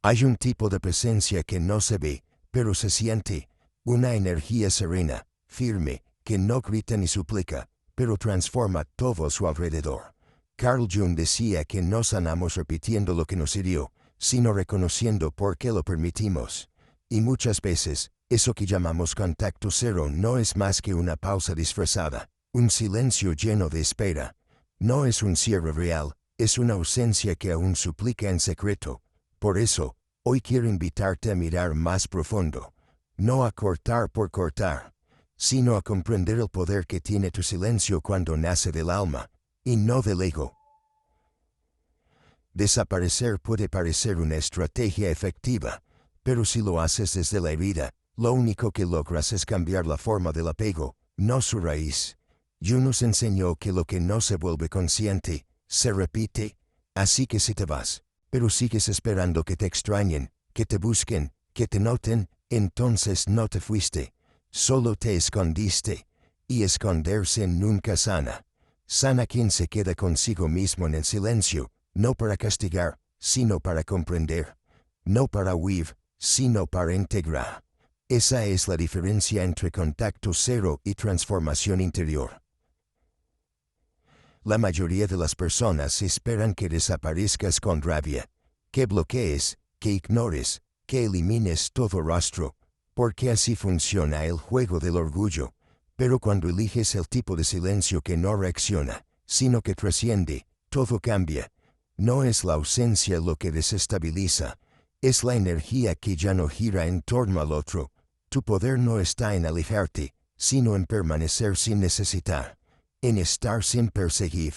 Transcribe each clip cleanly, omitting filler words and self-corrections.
Hay un tipo de presencia que no se ve, pero se siente, una energía serena, firme, que no grita ni suplica, pero transforma todo su alrededor. Carl Jung decía que no sanamos repitiendo lo que nos hirió, sino reconociendo por qué lo permitimos. Y muchas veces, eso que llamamos contacto cero no es más que una pausa disfrazada, un silencio lleno de espera. No es un cierre real, es una ausencia que aún suplica en secreto. Por eso, hoy quiero invitarte a mirar más profundo, no a cortar por cortar, sino a comprender el poder que tiene tu silencio cuando nace del alma, y no del ego. Desaparecer puede parecer una estrategia efectiva, pero si lo haces desde la herida, lo único que logras es cambiar la forma del apego, no su raíz. Jung nos enseñó que lo que no se vuelve consciente, se repite, así que si te vas, pero sigues esperando que te extrañen, que te busquen, que te noten, entonces no te fuiste, solo te escondiste, y esconderse nunca sana. Sana quien se queda consigo mismo en el silencio, no para castigar, sino para comprender, no para huir, sino para integrar. Esa es la diferencia entre contacto cero y transformación interior. La mayoría de las personas esperan que desaparezcas con rabia, que bloquees, que ignores, que elimines todo rastro, porque así funciona el juego del orgullo. Pero cuando eliges el tipo de silencio que no reacciona, sino que trasciende, todo cambia. No es la ausencia lo que desestabiliza, es la energía que ya no gira en torno al otro. Tu poder no está en alejarte, sino en permanecer sin necesitar, en estar sin perseguir,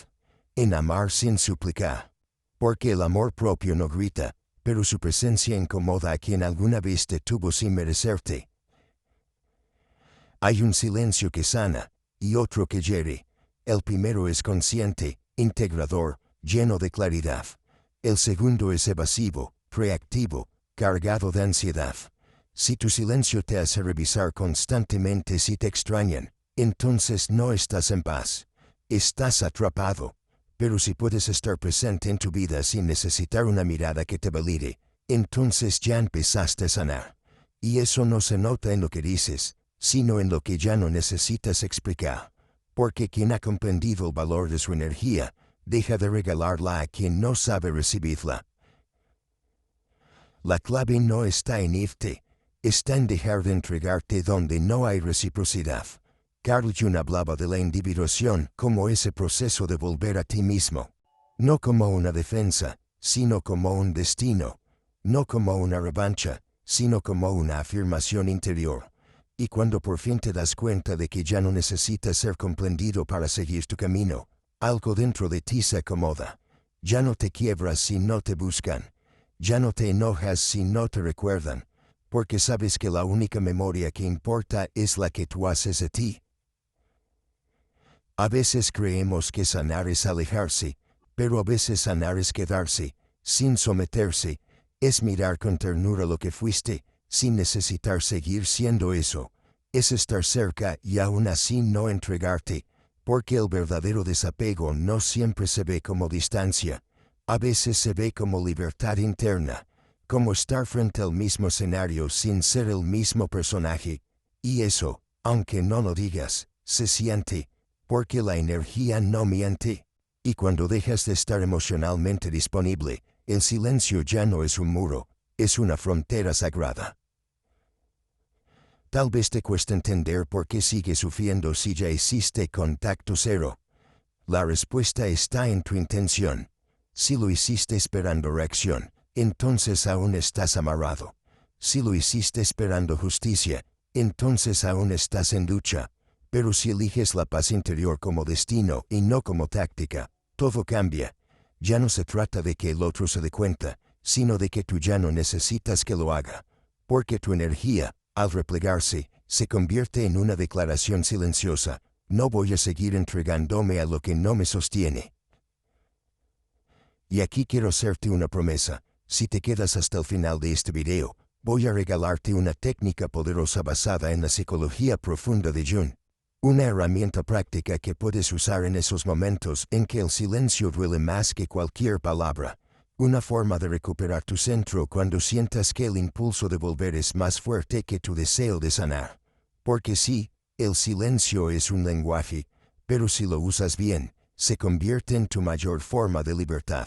en amar sin suplicar. Porque el amor propio no grita, pero su presencia incomoda a quien alguna vez te tuvo sin merecerte. Hay un silencio que sana, y otro que hiere. El primero es consciente, integrador, lleno de claridad. El segundo es evasivo, reactivo, cargado de ansiedad. Si tu silencio te hace revisar constantemente si te extrañan, entonces no estás en paz. Estás atrapado. Pero si puedes estar presente en tu vida sin necesitar una mirada que te valide, entonces ya empezaste a sanar. Y eso no se nota en lo que dices, sino en lo que ya no necesitas explicar. Porque quien ha comprendido el valor de su energía, deja de regalarla a quien no sabe recibirla. La clave no está en irte, está en dejar de entregarte donde no hay reciprocidad. Carl Jung hablaba de la individuación como ese proceso de volver a ti mismo. No como una defensa, sino como un destino. No como una revancha, sino como una afirmación interior. Y cuando por fin te das cuenta de que ya no necesitas ser comprendido para seguir tu camino, algo dentro de ti se acomoda. Ya no te quiebras si no te buscan. Ya no te enojas si no te recuerdan, porque sabes que la única memoria que importa es la que tú haces de ti. A veces creemos que sanar es alejarse, pero a veces sanar es quedarse, sin someterse, es mirar con ternura lo que fuiste, sin necesitar seguir siendo eso, es estar cerca y aún así no entregarte, porque el verdadero desapego no siempre se ve como distancia, a veces se ve como libertad interna, como estar frente al mismo escenario sin ser el mismo personaje, y eso, aunque no lo digas, se siente, porque la energía no miente. Y cuando dejas de estar emocionalmente disponible, el silencio ya no es un muro, es una frontera sagrada. Tal vez te cueste entender por qué sigues sufriendo si ya hiciste contacto cero. La respuesta está en tu intención. Si lo hiciste esperando reacción, entonces aún estás amarrado. Si lo hiciste esperando justicia, entonces aún estás en lucha. Pero si eliges la paz interior como destino y no como táctica, todo cambia. Ya no se trata de que el otro se dé cuenta, sino de que tú ya no necesitas que lo haga. Porque tu energía, al replegarse, se convierte en una declaración silenciosa. No voy a seguir entregándome a lo que no me sostiene. Y aquí quiero hacerte una promesa. Si te quedas hasta el final de este video, voy a regalarte una técnica poderosa basada en la psicología profunda de Jung. Una herramienta práctica que puedes usar en esos momentos en que el silencio duele más que cualquier palabra. Una forma de recuperar tu centro cuando sientas que el impulso de volver es más fuerte que tu deseo de sanar. Porque sí, el silencio es un lenguaje, pero si lo usas bien, se convierte en tu mayor forma de libertad.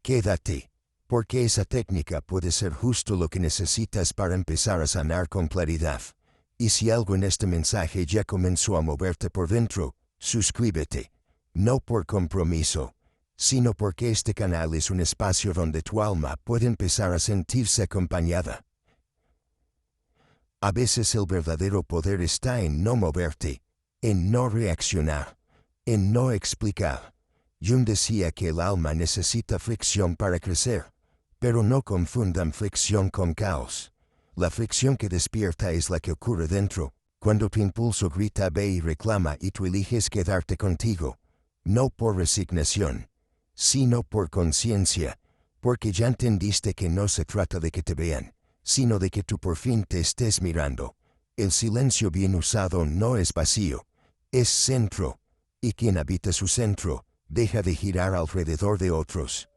Quédate, porque esa técnica puede ser justo lo que necesitas para empezar a sanar con claridad. Y si algo en este mensaje ya comenzó a moverte por dentro, suscríbete. No por compromiso, sino porque este canal es un espacio donde tu alma puede empezar a sentirse acompañada. A veces el verdadero poder está en no moverte, en no reaccionar, en no explicar. Jung decía que el alma necesita fricción para crecer, pero no confundan fricción con caos. La fricción que despierta es la que ocurre dentro, cuando tu impulso grita ve y reclama y tú eliges quedarte contigo, no por resignación, sino por conciencia, porque ya entendiste que no se trata de que te vean, sino de que tú por fin te estés mirando. El silencio bien usado no es vacío, es centro, y quien habita su centro, deja de girar alrededor de otros.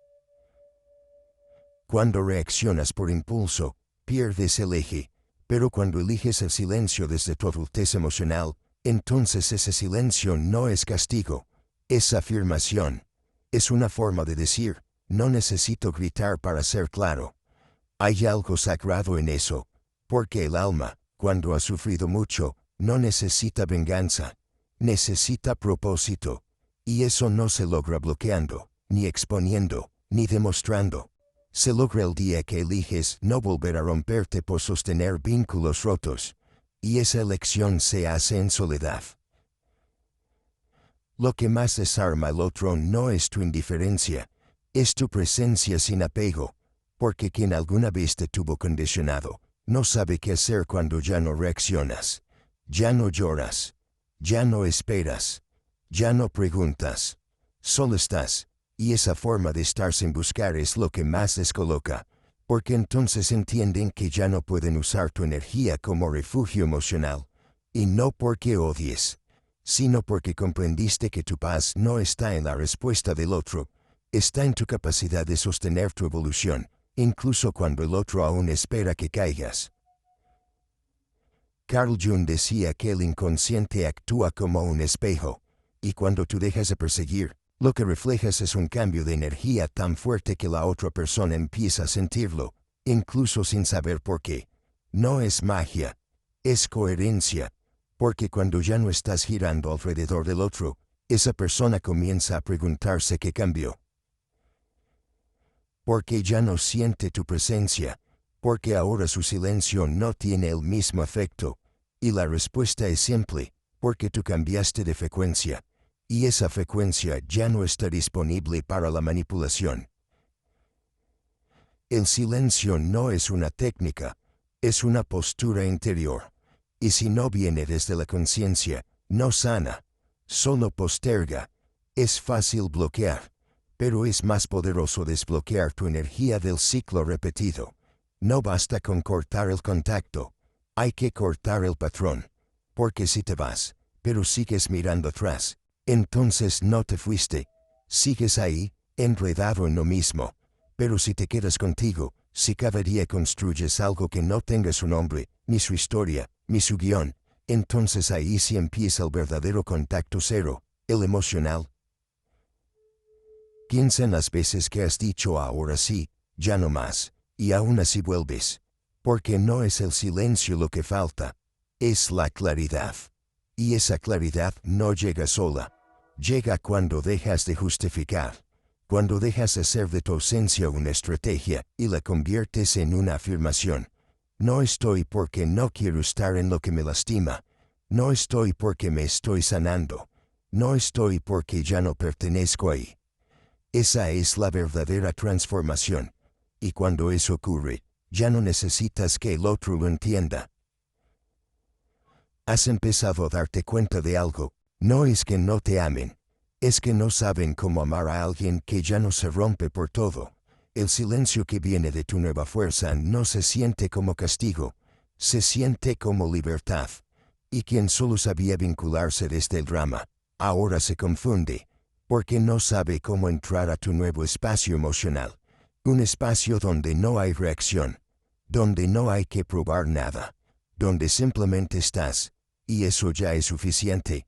Cuando reaccionas por impulso, pierdes el eje, pero cuando eliges el silencio desde tu adultez emocional, entonces ese silencio no es castigo, es afirmación. Es una forma de decir, no necesito gritar para ser claro. Hay algo sagrado en eso, porque el alma, cuando ha sufrido mucho, no necesita venganza, necesita propósito, y eso no se logra bloqueando, ni exponiendo, ni demostrando. Se logra el día que eliges no volver a romperte por sostener vínculos rotos, y esa elección se hace en soledad. Lo que más desarma al otro no es tu indiferencia, es tu presencia sin apego, porque quien alguna vez te tuvo condicionado, no sabe qué hacer cuando ya no reaccionas, ya no lloras, ya no esperas, ya no preguntas, solo estás, y esa forma de estar sin buscar es lo que más descoloca, porque entonces entienden que ya no pueden usar tu energía como refugio emocional, y no porque odies, sino porque comprendiste que tu paz no está en la respuesta del otro, está en tu capacidad de sostener tu evolución, incluso cuando el otro aún espera que caigas. Carl Jung decía que el inconsciente actúa como un espejo, y cuando tú dejas de perseguir, lo que reflejas es un cambio de energía tan fuerte que la otra persona empieza a sentirlo, incluso sin saber por qué. No es magia, es coherencia, porque cuando ya no estás girando alrededor del otro, esa persona comienza a preguntarse qué cambió. Porque ya no siente tu presencia, porque ahora su silencio no tiene el mismo efecto, y la respuesta es simple, porque tú cambiaste de frecuencia, y esa frecuencia ya no está disponible para la manipulación. El silencio no es una técnica, es una postura interior, y si no viene desde la conciencia, no sana, solo posterga, es fácil bloquear, pero es más poderoso desbloquear tu energía del ciclo repetido. No basta con cortar el contacto, hay que cortar el patrón, porque si te vas, pero sigues mirando atrás, entonces no te fuiste, sigues ahí, enredado en lo mismo, pero si te quedas contigo, si cada día construyes algo que no tenga su nombre, ni su historia, ni su guión, entonces ahí sí empieza el verdadero contacto cero, el emocional. Piensa en las veces que has dicho ahora sí, ya no más, y aún así vuelves, porque no es el silencio lo que falta, es la claridad. Y esa claridad no llega sola, llega cuando dejas de justificar, cuando dejas de hacer de tu ausencia una estrategia y la conviertes en una afirmación. No estoy porque no quiero estar en lo que me lastima, no estoy porque me estoy sanando, no estoy porque ya no pertenezco ahí. Esa es la verdadera transformación, y cuando eso ocurre, ya no necesitas que el otro lo entienda. Has empezado a darte cuenta de algo, no es que no te amen, es que no saben cómo amar a alguien que ya no se rompe por todo. El silencio que viene de tu nueva fuerza no se siente como castigo, se siente como libertad. Y quien solo sabía vincularse desde el drama, ahora se confunde, porque no sabe cómo entrar a tu nuevo espacio emocional. Un espacio donde no hay reacción, donde no hay que probar nada, donde simplemente estás, y eso ya es suficiente.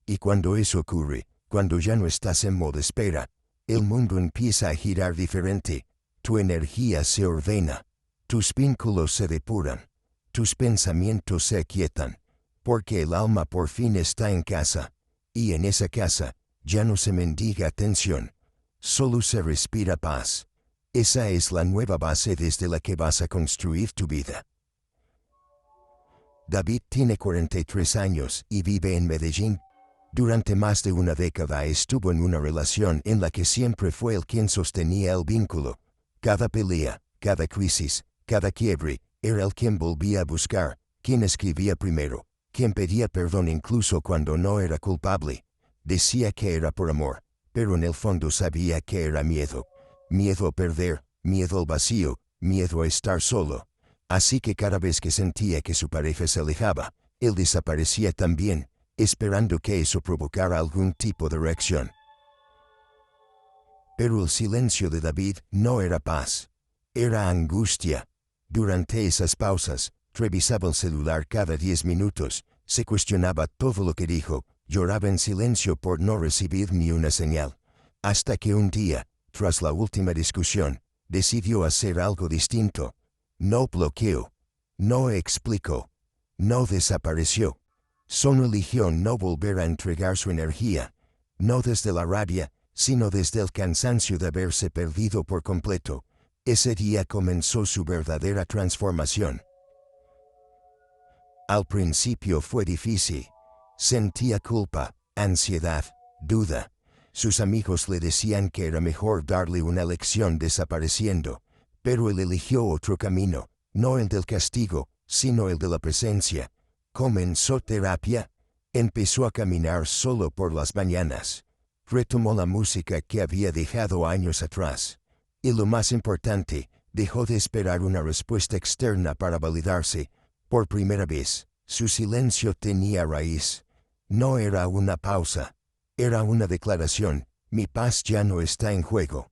Y cuando eso ocurre, cuando ya no estás en modo espera, el mundo empieza a girar diferente, tu energía se ordena, tus vínculos se depuran, tus pensamientos se aquietan, porque el alma por fin está en casa, y en esa casa, ya no se mendiga atención, solo se respira paz. Esa es la nueva base desde la que vas a construir tu vida. David tiene 43 años y vive en Medellín. Durante más de una década estuvo en una relación en la que siempre fue él quien sostenía el vínculo. Cada pelea, cada crisis, cada quiebre, era él quien volvía a buscar, quien escribía primero, quien pedía perdón incluso cuando no era culpable. Decía que era por amor, pero en el fondo sabía que era miedo. Miedo a perder, miedo al vacío, miedo a estar solo. Así que cada vez que sentía que su pareja se alejaba, él desaparecía también, esperando que eso provocara algún tipo de reacción. Pero el silencio de David no era paz, era angustia. Durante esas pausas, revisaba el celular cada 10 minutos, se cuestionaba todo lo que dijo, lloraba en silencio por no recibir ni una señal. Hasta que un día, tras la última discusión, decidió hacer algo distinto. No bloqueó, no explicó, no desapareció. Solo eligió no volver a entregar su energía, no desde la rabia, sino desde el cansancio de haberse perdido por completo. Ese día comenzó su verdadera transformación. Al principio fue difícil. Sentía culpa, ansiedad, duda. Sus amigos le decían que era mejor darle una lección desapareciendo, pero él eligió otro camino, no el del castigo, sino el de la presencia. Comenzó terapia, empezó a caminar solo por las mañanas, retomó la música que había dejado años atrás. Y lo más importante, dejó de esperar una respuesta externa para validarse. Por primera vez, su silencio tenía raíz. No era una pausa, era una declaración: mi paz ya no está en juego.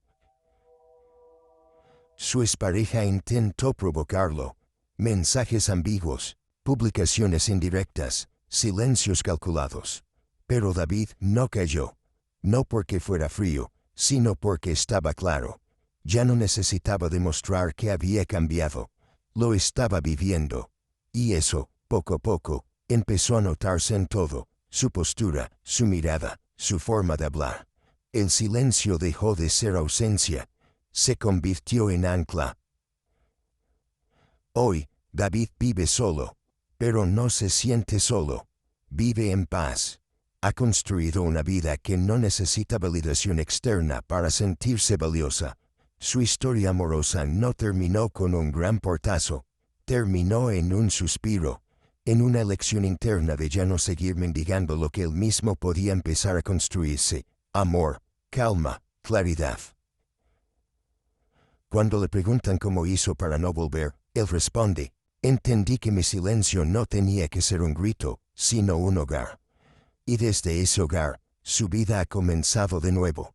Su expareja intentó provocarlo. Mensajes ambiguos, publicaciones indirectas, silencios calculados. Pero David no cayó. No porque fuera frío, sino porque estaba claro. Ya no necesitaba demostrar que había cambiado. Lo estaba viviendo. Y eso, poco a poco, empezó a notarse en todo: su postura, su mirada, su forma de hablar. El silencio dejó de ser ausencia. Se convirtió en ancla. Hoy, David vive solo, pero no se siente solo. Vive en paz. Ha construido una vida que no necesita validación externa para sentirse valiosa. Su historia amorosa no terminó con un gran portazo. Terminó en un suspiro, en una elección interna de ya no seguir mendigando lo que él mismo podía empezar a construirse: amor, calma, claridad. Cuando le preguntan cómo hizo para no volver, él responde: entendí que mi silencio no tenía que ser un grito, sino un hogar. Y desde ese hogar, su vida ha comenzado de nuevo.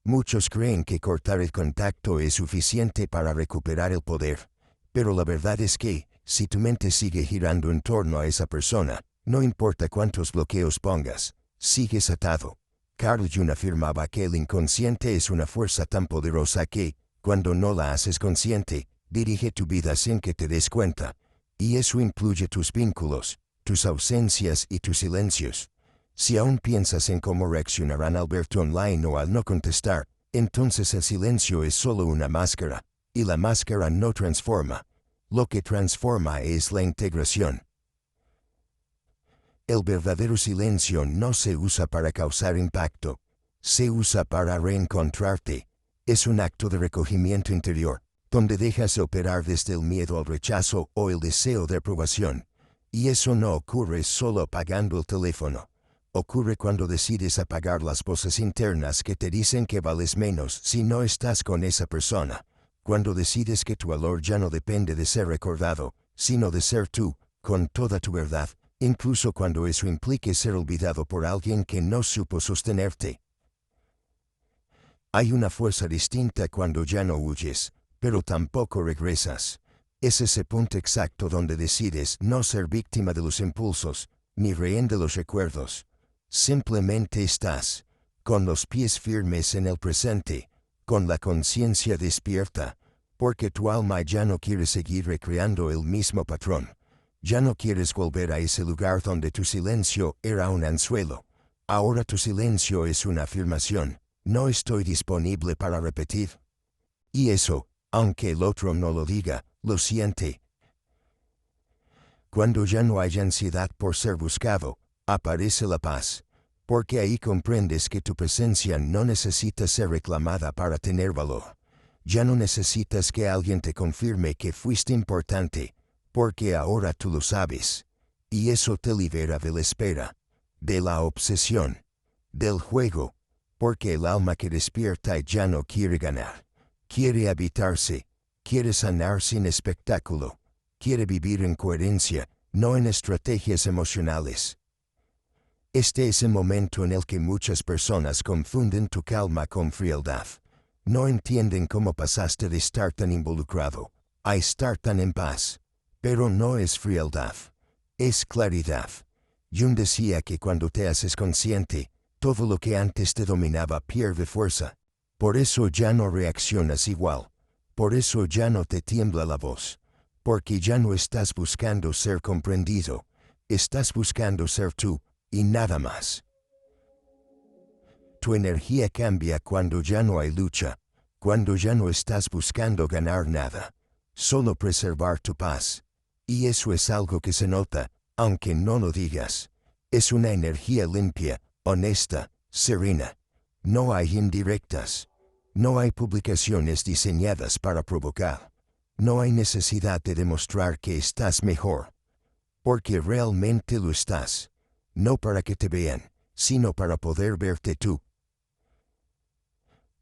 Muchos creen que cortar el contacto es suficiente para recuperar el poder. Pero la verdad es que, si tu mente sigue girando en torno a esa persona, no importa cuántos bloqueos pongas, sigues atado. Carl Jung afirmaba que el inconsciente es una fuerza tan poderosa que, cuando no la haces consciente, dirige tu vida sin que te des cuenta. Y eso incluye tus vínculos, tus ausencias y tus silencios. Si aún piensas en cómo reaccionarán al verte online o al no contestar, entonces el silencio es solo una máscara, y la máscara no transforma. Lo que transforma es la integración. El verdadero silencio no se usa para causar impacto, se usa para reencontrarte. Es un acto de recogimiento interior, donde dejas de operar desde el miedo al rechazo o el deseo de aprobación. Y eso no ocurre solo apagando el teléfono. Ocurre cuando decides apagar las voces internas que te dicen que vales menos si no estás con esa persona. Cuando decides que tu valor ya no depende de ser recordado, sino de ser tú, con toda tu verdad, incluso cuando eso implique ser olvidado por alguien que no supo sostenerte. Hay una fuerza distinta cuando ya no huyes, pero tampoco regresas. Es ese punto exacto donde decides no ser víctima de los impulsos, ni rehén de los recuerdos. Simplemente estás, con los pies firmes en el presente, con la conciencia despierta, porque tu alma ya no quiere seguir recreando el mismo patrón. Ya no quieres volver a ese lugar donde tu silencio era un anzuelo. Ahora tu silencio es una afirmación. No estoy disponible para repetir. Y eso, aunque el otro no lo diga, lo siente. Cuando ya no hay ansiedad por ser buscado, aparece la paz, porque ahí comprendes que tu presencia no necesita ser reclamada para tener valor. Ya no necesitas que alguien te confirme que fuiste importante, porque ahora tú lo sabes. Y eso te libera de la espera, de la obsesión, del juego, porque el alma que despierta ya no quiere ganar. Quiere habitarse, quiere sanar sin espectáculo, quiere vivir en coherencia, no en estrategias emocionales. Este es el momento en el que muchas personas confunden tu calma con frialdad. No entienden cómo pasaste de estar tan involucrado a estar tan en paz. Pero no es frialdad, es claridad. Jung decía que cuando te haces consciente, todo lo que antes te dominaba pierde fuerza. Por eso ya no reaccionas igual. Por eso ya no te tiembla la voz. Porque ya no estás buscando ser comprendido. Estás buscando ser tú, y nada más. Tu energía cambia cuando ya no hay lucha. Cuando ya no estás buscando ganar nada. Solo preservar tu paz. Y eso es algo que se nota, aunque no lo digas. Es una energía limpia, honesta, serena. No hay indirectas. No hay publicaciones diseñadas para provocar. No hay necesidad de demostrar que estás mejor. Porque realmente lo estás. No para que te vean, sino para poder verte tú.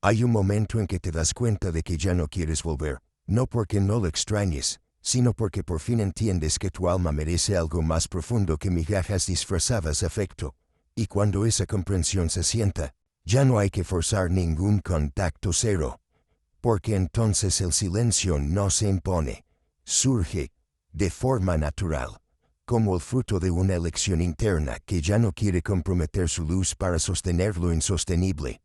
Hay un momento en que te das cuenta de que ya no quieres volver, no porque no lo extrañes, sino porque por fin entiendes que tu alma merece algo más profundo que migajas disfrazadas de afecto. Y cuando esa comprensión se sienta, ya no hay que forzar ningún contacto cero. Porque entonces el silencio no se impone, surge, de forma natural, como el fruto de una elección interna que ya no quiere comprometer su luz para sostener lo insostenible.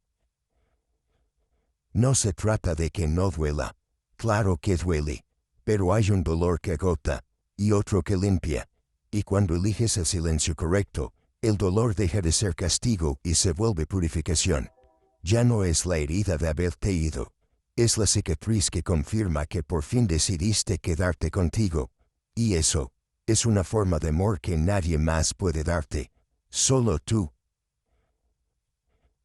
No se trata de que no duela, claro que duele, pero hay un dolor que agota, y otro que limpia, y cuando eliges el silencio correcto, el dolor deja de ser castigo y se vuelve purificación. Ya no es la herida de haberte ido, es la cicatriz que confirma que por fin decidiste quedarte contigo, y eso, es una forma de amor que nadie más puede darte, solo tú.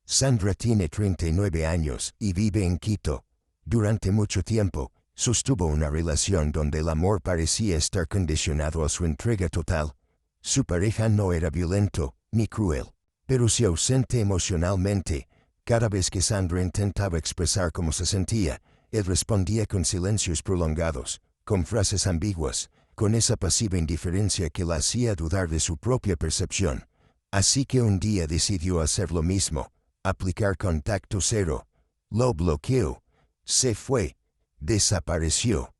Sandra tiene 39 años y vive en Quito. Durante mucho tiempo, sostuvo una relación donde el amor parecía estar condicionado a su entrega total. Su pareja no era violento, ni cruel, pero sí ausente emocionalmente. Cada vez que Sandra intentaba expresar cómo se sentía, él respondía con silencios prolongados, con frases ambiguas, con esa pasiva indiferencia que la hacía dudar de su propia percepción. Así que un día decidió hacer lo mismo. Aplicar contacto cero. Lo bloqueó. Se fue. Desapareció.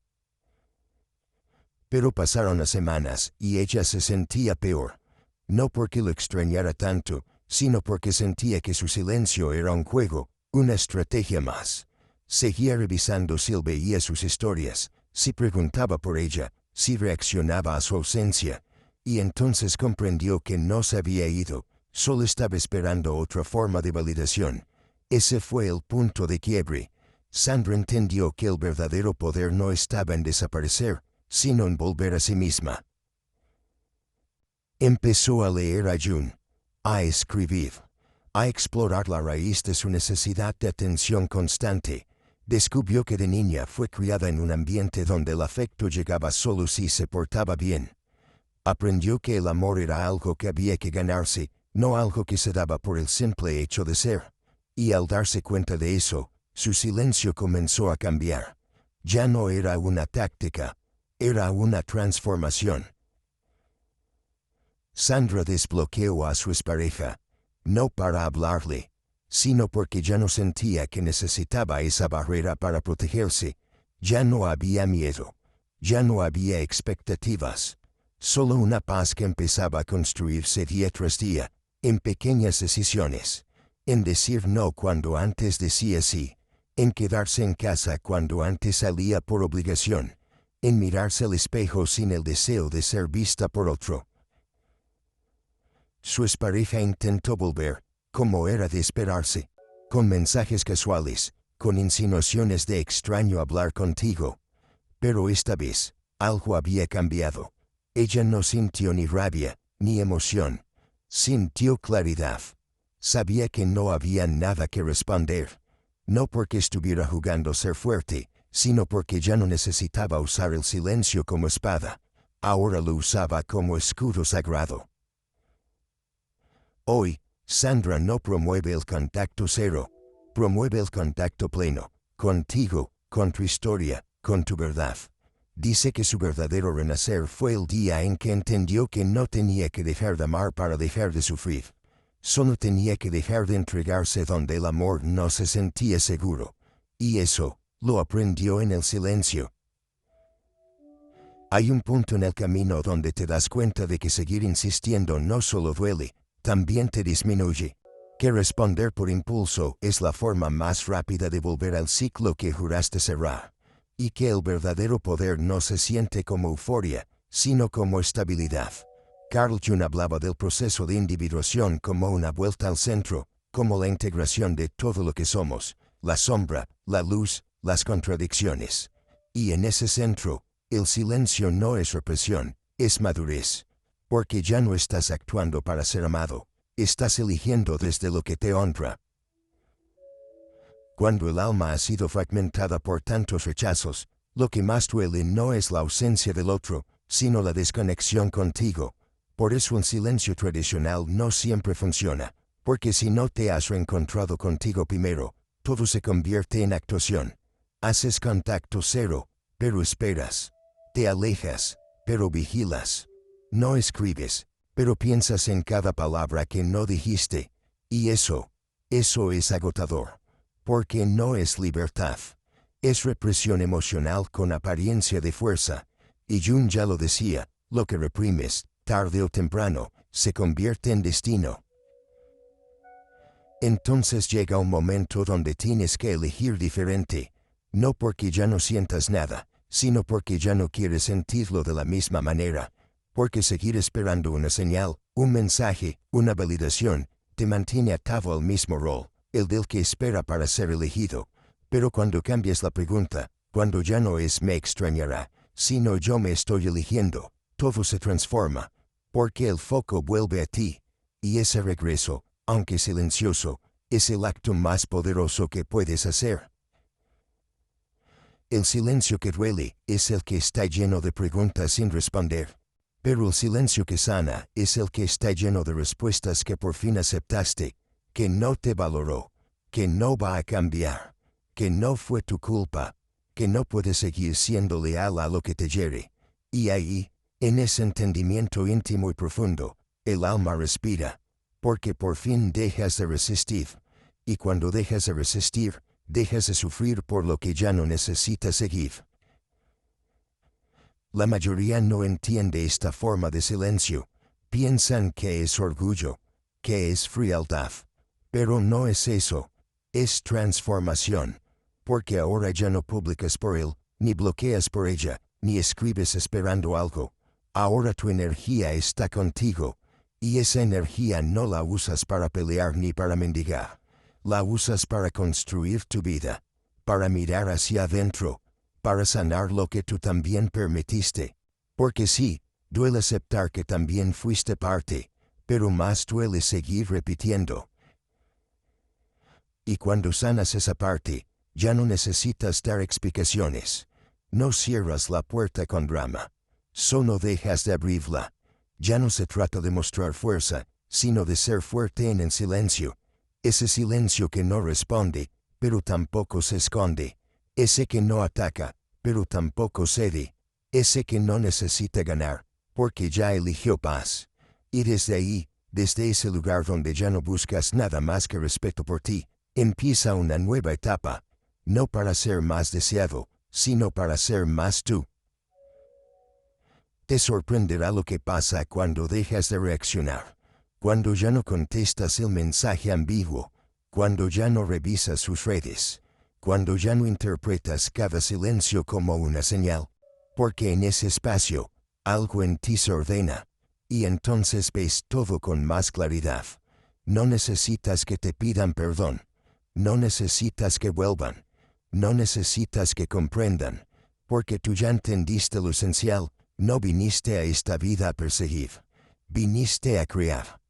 Pero pasaron las semanas y ella se sentía peor. No porque lo extrañara tanto, sino porque sentía que su silencio era un juego, una estrategia más. Seguía revisando si él veía sus historias, si preguntaba por ella, si reaccionaba a su ausencia, y entonces comprendió que no se había ido. Solo estaba esperando otra forma de validación. Ese fue el punto de quiebre. Sandra entendió que el verdadero poder no estaba en desaparecer, sino en volver a sí misma. Empezó a leer a Jung, a escribir, a explorar la raíz de su necesidad de atención constante. Descubrió que de niña fue criada en un ambiente donde el afecto llegaba solo si se portaba bien. Aprendió que el amor era algo que había que ganarse, no algo que se daba por el simple hecho de ser. Y al darse cuenta de eso, su silencio comenzó a cambiar. Ya no era una táctica, era una transformación. Sandra desbloqueó a su expareja, no para hablarle, sino porque ya no sentía que necesitaba esa barrera para protegerse. Ya no había miedo. Ya no había expectativas. Solo una paz que empezaba a construirse día tras día, en pequeñas decisiones. En decir no cuando antes decía sí. En quedarse en casa cuando antes salía por obligación. En mirarse al espejo sin el deseo de ser vista por otro. Su expareja intentó volver, como era de esperarse, con mensajes casuales, con insinuaciones de extraño hablar contigo. Pero esta vez, algo había cambiado. Ella no sintió ni rabia, ni emoción. Sintió claridad. Sabía que no había nada que responder. No porque estuviera jugando ser fuerte, sino porque ya no necesitaba usar el silencio como espada. Ahora lo usaba como escudo sagrado. Hoy, Sandra no promueve el contacto cero, promueve el contacto pleno, contigo, con tu historia, con tu verdad. Dice que su verdadero renacer fue el día en que entendió que no tenía que dejar de amar para dejar de sufrir. Solo tenía que dejar de entregarse donde el amor no se sentía seguro. Y eso, lo aprendió en el silencio. Hay un punto en el camino donde te das cuenta de que seguir insistiendo no solo duele, también te disminuye. Que responder por impulso es la forma más rápida de volver al ciclo que juraste cerrar. Y que el verdadero poder no se siente como euforia, sino como estabilidad. Carl Jung hablaba del proceso de individuación como una vuelta al centro, como la integración de todo lo que somos, la sombra, la luz, las contradicciones. Y en ese centro, el silencio no es represión, es madurez. Porque ya no estás actuando para ser amado, estás eligiendo desde lo que te honra. Cuando el alma ha sido fragmentada por tantos rechazos, lo que más duele no es la ausencia del otro, sino la desconexión contigo. Por eso el silencio tradicional no siempre funciona, porque si no te has reencontrado contigo primero, todo se convierte en actuación. Haces contacto cero, pero esperas. Te alejas, pero vigilas. No escribes, pero piensas en cada palabra que no dijiste. Y eso es agotador. Porque no es libertad. Es represión emocional con apariencia de fuerza. Y Jung ya lo decía, lo que reprimes, tarde o temprano, se convierte en destino. Entonces llega un momento donde tienes que elegir diferente. No porque ya no sientas nada, sino porque ya no quieres sentirlo de la misma manera. Porque seguir esperando una señal, un mensaje, una validación, te mantiene atado al mismo rol, el del que espera para ser elegido. Pero cuando cambias la pregunta, cuando ya no es me extrañará, sino yo me estoy eligiendo, todo se transforma. Porque el foco vuelve a ti. Y ese regreso, aunque silencioso, es el acto más poderoso que puedes hacer. El silencio que duele es el que está lleno de preguntas sin responder. Pero el silencio que sana es el que está lleno de respuestas que por fin aceptaste, que no te valoró, que no va a cambiar, que no fue tu culpa, que no puedes seguir siendo leal a lo que te hiere. Y ahí, en ese entendimiento íntimo y profundo, el alma respira, porque por fin dejas de resistir. Y cuando dejas de resistir, dejas de sufrir por lo que ya no necesitas seguir. La mayoría no entiende esta forma de silencio. Piensan que es orgullo, que es frialdad. Pero no es eso. Es transformación. Porque ahora ya no publicas por él, ni bloqueas por ella, ni escribes esperando algo. Ahora tu energía está contigo. Y esa energía no la usas para pelear ni para mendigar. La usas para construir tu vida. Para mirar hacia adentro. Para sanar lo que tú también permitiste. Porque sí, duele aceptar que también fuiste parte, pero más duele seguir repitiendo. Y cuando sanas esa parte, ya no necesitas dar explicaciones. No cierras la puerta con drama. Solo dejas de abrirla. Ya no se trata de mostrar fuerza, sino de ser fuerte en el silencio. Ese silencio que no responde, pero tampoco se esconde. Ese que no ataca, pero tampoco cede. Ese que no necesita ganar, porque ya eligió paz. Y desde ahí, Desde ese lugar donde ya no buscas nada más que respeto por ti, empieza una nueva etapa, no para ser más deseado, sino para ser más tú. Te sorprenderá lo que pasa cuando dejas de reaccionar, cuando ya no contestas el mensaje ambiguo, cuando ya no revisas sus redes, cuando ya no interpretas cada silencio como una señal, porque en ese espacio, algo en ti se ordena, y entonces ves todo con más claridad. No necesitas que te pidan perdón, no necesitas que vuelvan, no necesitas que comprendan, porque tú ya entendiste lo esencial. No viniste a esta vida a perseguir, viniste a crear.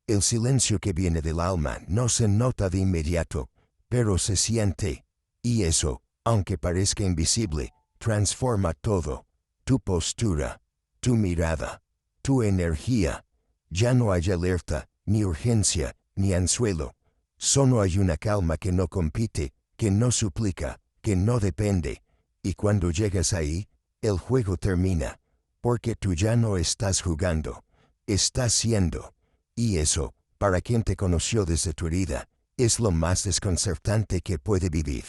El silencio que viene del alma no se nota de inmediato, pero se siente, y eso, aunque parezca invisible, transforma todo, tu postura, tu mirada, tu energía. Ya no hay alerta, ni urgencia, ni anzuelo. Solo hay una calma que no compite, que no suplica, que no depende, y cuando llegas ahí, el juego termina, porque tú ya no estás jugando, estás siendo. Y eso, para quien te conoció desde tu herida, es lo más desconcertante que puede vivir.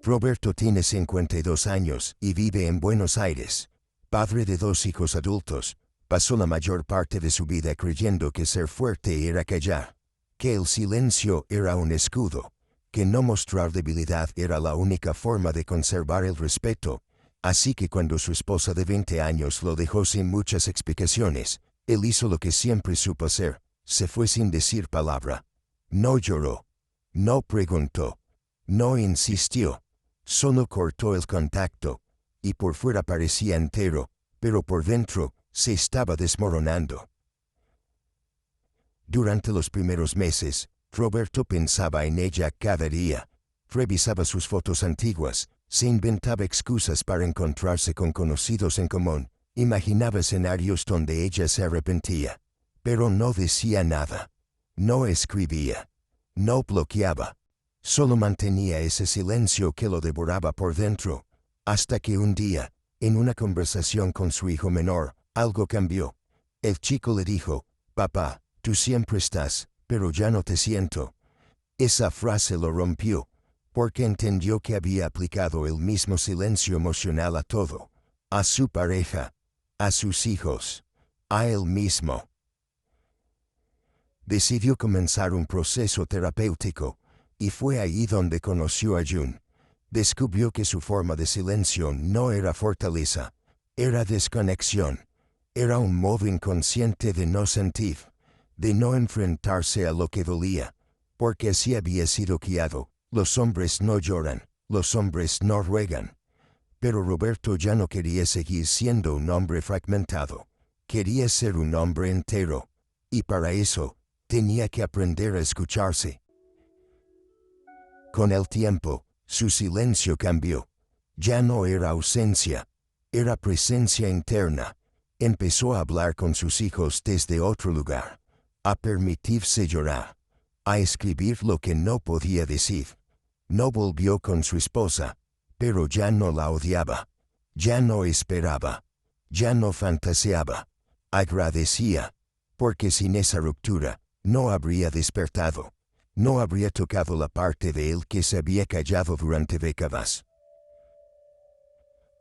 Roberto tiene 52 años y vive en Buenos Aires. Padre de 2 hijos adultos, pasó la mayor parte de su vida creyendo que ser fuerte era callar, que el silencio era un escudo, que no mostrar debilidad era la única forma de conservar el respeto. Así que cuando su esposa de 20 años lo dejó sin muchas explicaciones, él hizo lo que siempre supo hacer, se fue sin decir palabra. No lloró, no preguntó, no insistió, solo cortó el contacto, y por fuera parecía entero, pero por dentro se estaba desmoronando. Durante los primeros meses, Roberto pensaba en ella cada día, revisaba sus fotos antiguas, se inventaba excusas para encontrarse con conocidos en común, imaginaba escenarios donde ella se arrepentía, pero no decía nada, no escribía, no bloqueaba, solo mantenía ese silencio que lo devoraba por dentro, hasta que un día, en una conversación con su hijo menor, algo cambió. El chico le dijo: «Papá, tú siempre estás, pero ya no te siento». Esa frase lo rompió, porque entendió que había aplicado el mismo silencio emocional a todo, a su pareja, a sus hijos, a él mismo. Decidió comenzar un proceso terapéutico, y fue ahí donde conoció a June. Descubrió que su forma de silencio no era fortaleza, era desconexión, era un modo inconsciente de no sentir, de no enfrentarse a lo que dolía, porque así había sido criado. Los hombres no lloran, los hombres no ruegan. Pero Roberto ya no quería seguir siendo un hombre fragmentado, quería ser un hombre entero, y para eso, tenía que aprender a escucharse. Con el tiempo, su silencio cambió. Ya no era ausencia, era presencia interna. Empezó a hablar con sus hijos desde otro lugar, a permitirse llorar, a escribir lo que no podía decir. No volvió con su esposa, pero ya no la odiaba, ya no esperaba, ya no fantaseaba, agradecía, porque sin esa ruptura, no habría despertado, no habría tocado la parte de él que se había callado durante décadas.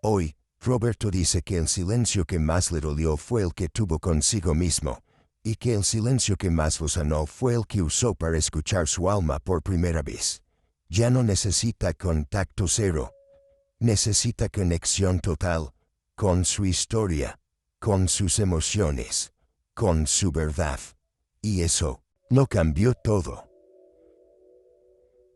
Hoy, Roberto dice que el silencio que más le dolió fue el que tuvo consigo mismo, y que el silencio que más lo sanó fue el que usó para escuchar su alma por primera vez. Ya no necesita contacto cero, necesita conexión total, con su historia, con sus emociones, con su verdad. Y eso, lo cambió todo.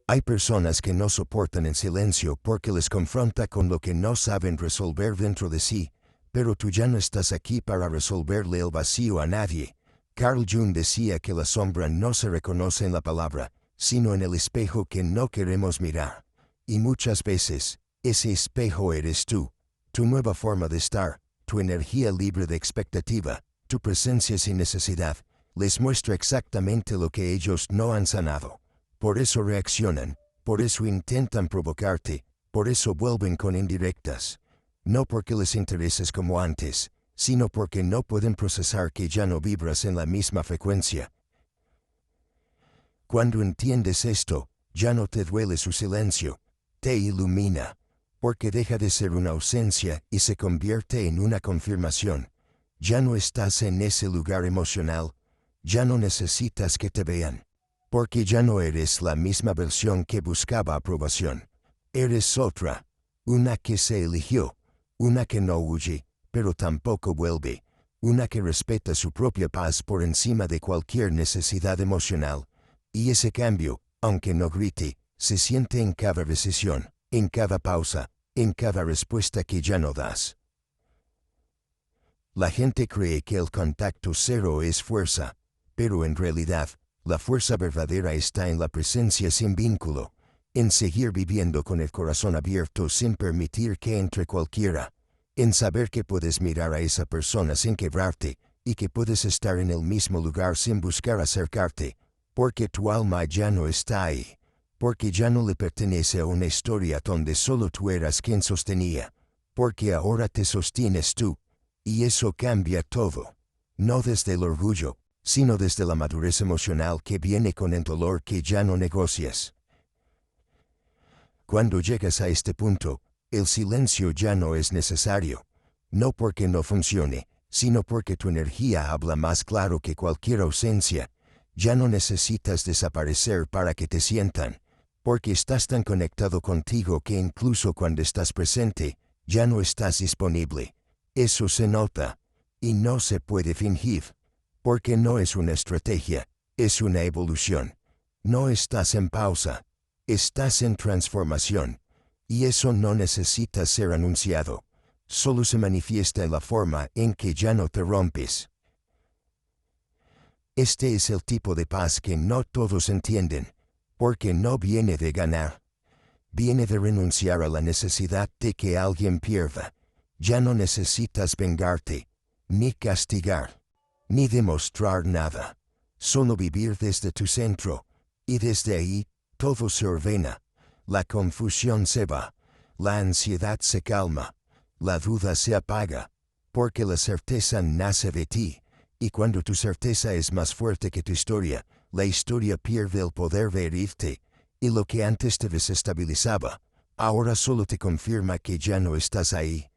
Hay personas que no soportan el silencio porque les confronta con lo que no saben resolver dentro de sí, pero tú ya no estás aquí para resolverle el vacío a nadie. Carl Jung decía que la sombra no se reconoce en la palabra, sino en el espejo que no queremos mirar. Y muchas veces, ese espejo eres tú, tu nueva forma de estar, tu energía libre de expectativa, tu presencia sin necesidad, les muestra exactamente lo que ellos no han sanado. Por eso reaccionan, por eso intentan provocarte, por eso vuelven con indirectas. No porque les intereses como antes, sino porque no pueden procesar que ya no vibras en la misma frecuencia. Cuando entiendes esto, ya no te duele su silencio, te ilumina, porque deja de ser una ausencia y se convierte en una confirmación. Ya no estás en ese lugar emocional, ya no necesitas que te vean, porque ya no eres la misma versión que buscaba aprobación. Eres otra, una que se eligió, una que no huye, pero tampoco vuelve, una que respeta su propia paz por encima de cualquier necesidad emocional. Y ese cambio, aunque no grite, se siente en cada decisión, en cada pausa, en cada respuesta que ya no das. La gente cree que el contacto cero es fuerza, pero en realidad, la fuerza verdadera está en la presencia sin vínculo, en seguir viviendo con el corazón abierto sin permitir que entre cualquiera, en saber que puedes mirar a esa persona sin quebrarte, y que puedes estar en el mismo lugar sin buscar acercarte, porque tu alma ya no está ahí, porque ya no le pertenece a una historia donde solo tú eras quien sostenía, porque ahora te sostienes tú, y eso cambia todo, no desde el orgullo, sino desde la madurez emocional que viene con el dolor que ya no negocias. Cuando llegas a este punto, el silencio ya no es necesario, no porque no funcione, sino porque tu energía habla más claro que cualquier ausencia. Ya no necesitas desaparecer para que te sientan, porque estás tan conectado contigo que incluso cuando estás presente, ya no estás disponible. Eso se nota, y no se puede fingir, porque no es una estrategia, es una evolución. No estás en pausa, estás en transformación, y eso no necesita ser anunciado, solo se manifiesta en la forma en que ya no te rompes. Este es el tipo de paz que no todos entienden, porque no viene de ganar. Viene de renunciar a la necesidad de que alguien pierda. Ya no necesitas vengarte, ni castigar, ni demostrar nada. Solo vivir desde tu centro, y desde ahí, todo se ordena. La confusión se va, la ansiedad se calma, la duda se apaga, porque la certeza nace de ti. Y cuando tu certeza es más fuerte que tu historia, la historia pierde el poder de herirte, y lo que antes te desestabilizaba, ahora solo te confirma que ya no estás ahí.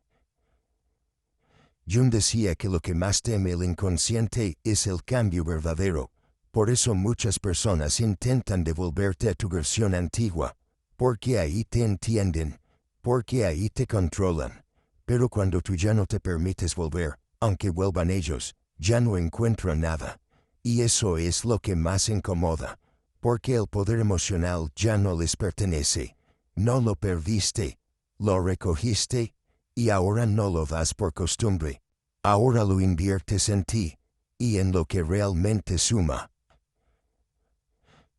Jung decía que lo que más teme el inconsciente es el cambio verdadero. Por eso muchas personas intentan devolverte a tu versión antigua, porque ahí te entienden, porque ahí te controlan. Pero cuando tú ya no te permites volver, aunque vuelvan ellos, ya no encuentran nada. Y eso es lo que más incomoda, porque el poder emocional ya no les pertenece. No lo perdiste, lo recogiste, y ahora no lo das por costumbre. Ahora lo inviertes en ti, y en lo que realmente suma.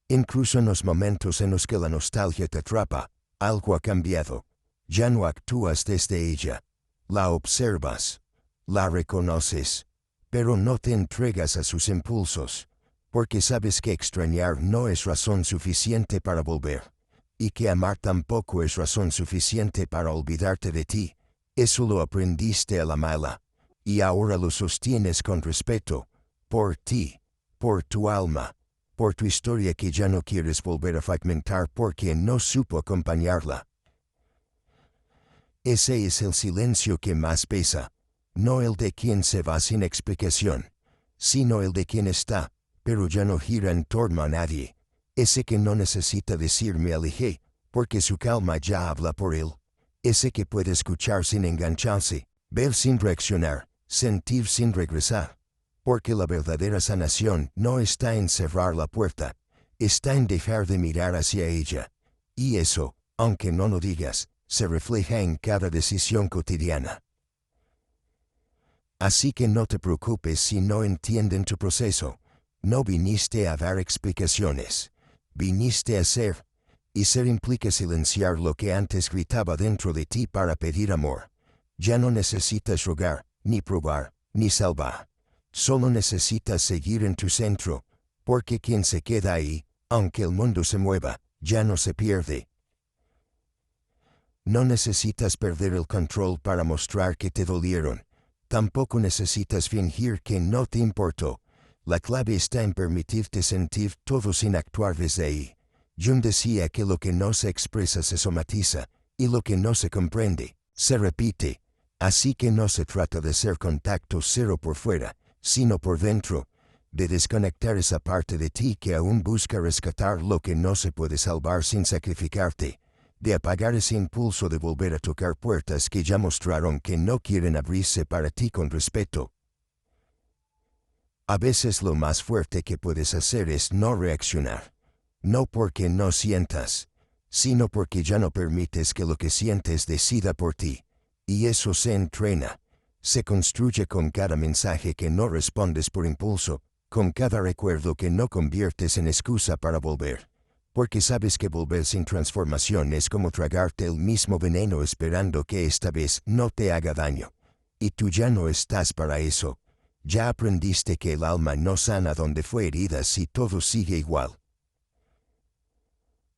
Incluso en los momentos en los que la nostalgia te atrapa, algo ha cambiado. Ya no actúas desde ella. La observas, la reconoces, pero no te entregas a sus impulsos, porque sabes que extrañar no es razón suficiente para volver, y que amar tampoco es razón suficiente para olvidarte de ti. Eso lo aprendiste a la mala, y ahora lo sostienes con respeto, por ti, por tu alma, por tu historia que ya no quieres volver a fragmentar porque no supo acompañarla. Ese es el silencio que más pesa, no el de quien se va sin explicación, sino el de quien está, pero ya no gira en torno a nadie. Ese que no necesita decir me alejé, porque su calma ya habla por él. Ese que puede escuchar sin engancharse, ver sin reaccionar, sentir sin regresar. Porque la verdadera sanación no está en cerrar la puerta, está en dejar de mirar hacia ella. Y eso, aunque no lo digas, se refleja en cada decisión cotidiana. Así que no te preocupes si no entienden tu proceso. No viniste a dar explicaciones, viniste a ser, y ser implica silenciar lo que antes gritaba dentro de ti para pedir amor. Ya no necesitas rogar, ni probar, ni salvar. Solo necesitas seguir en tu centro, porque quien se queda ahí, aunque el mundo se mueva, ya no se pierde. No necesitas perder el control para mostrar que te dolieron. Tampoco necesitas fingir que no te importó. La clave está en permitirte sentir todo sin actuar desde ahí. Jung decía que lo que no se expresa se somatiza, y lo que no se comprende, se repite. Así que no se trata de ser contacto cero por fuera, sino por dentro, de desconectar esa parte de ti que aún busca rescatar lo que no se puede salvar sin sacrificarte, de apagar ese impulso de volver a tocar puertas que ya mostraron que no quieren abrirse para ti con respeto. A veces lo más fuerte que puedes hacer es no reaccionar. No porque no sientas, sino porque ya no permites que lo que sientes decida por ti. Y eso se entrena, se construye con cada mensaje que no respondes por impulso, con cada recuerdo que no conviertes en excusa para volver. Porque sabes que volver sin transformación es como tragarte el mismo veneno esperando que esta vez no te haga daño. Y tú ya no estás para eso. Ya aprendiste que el alma no sana donde fue herida si todo sigue igual.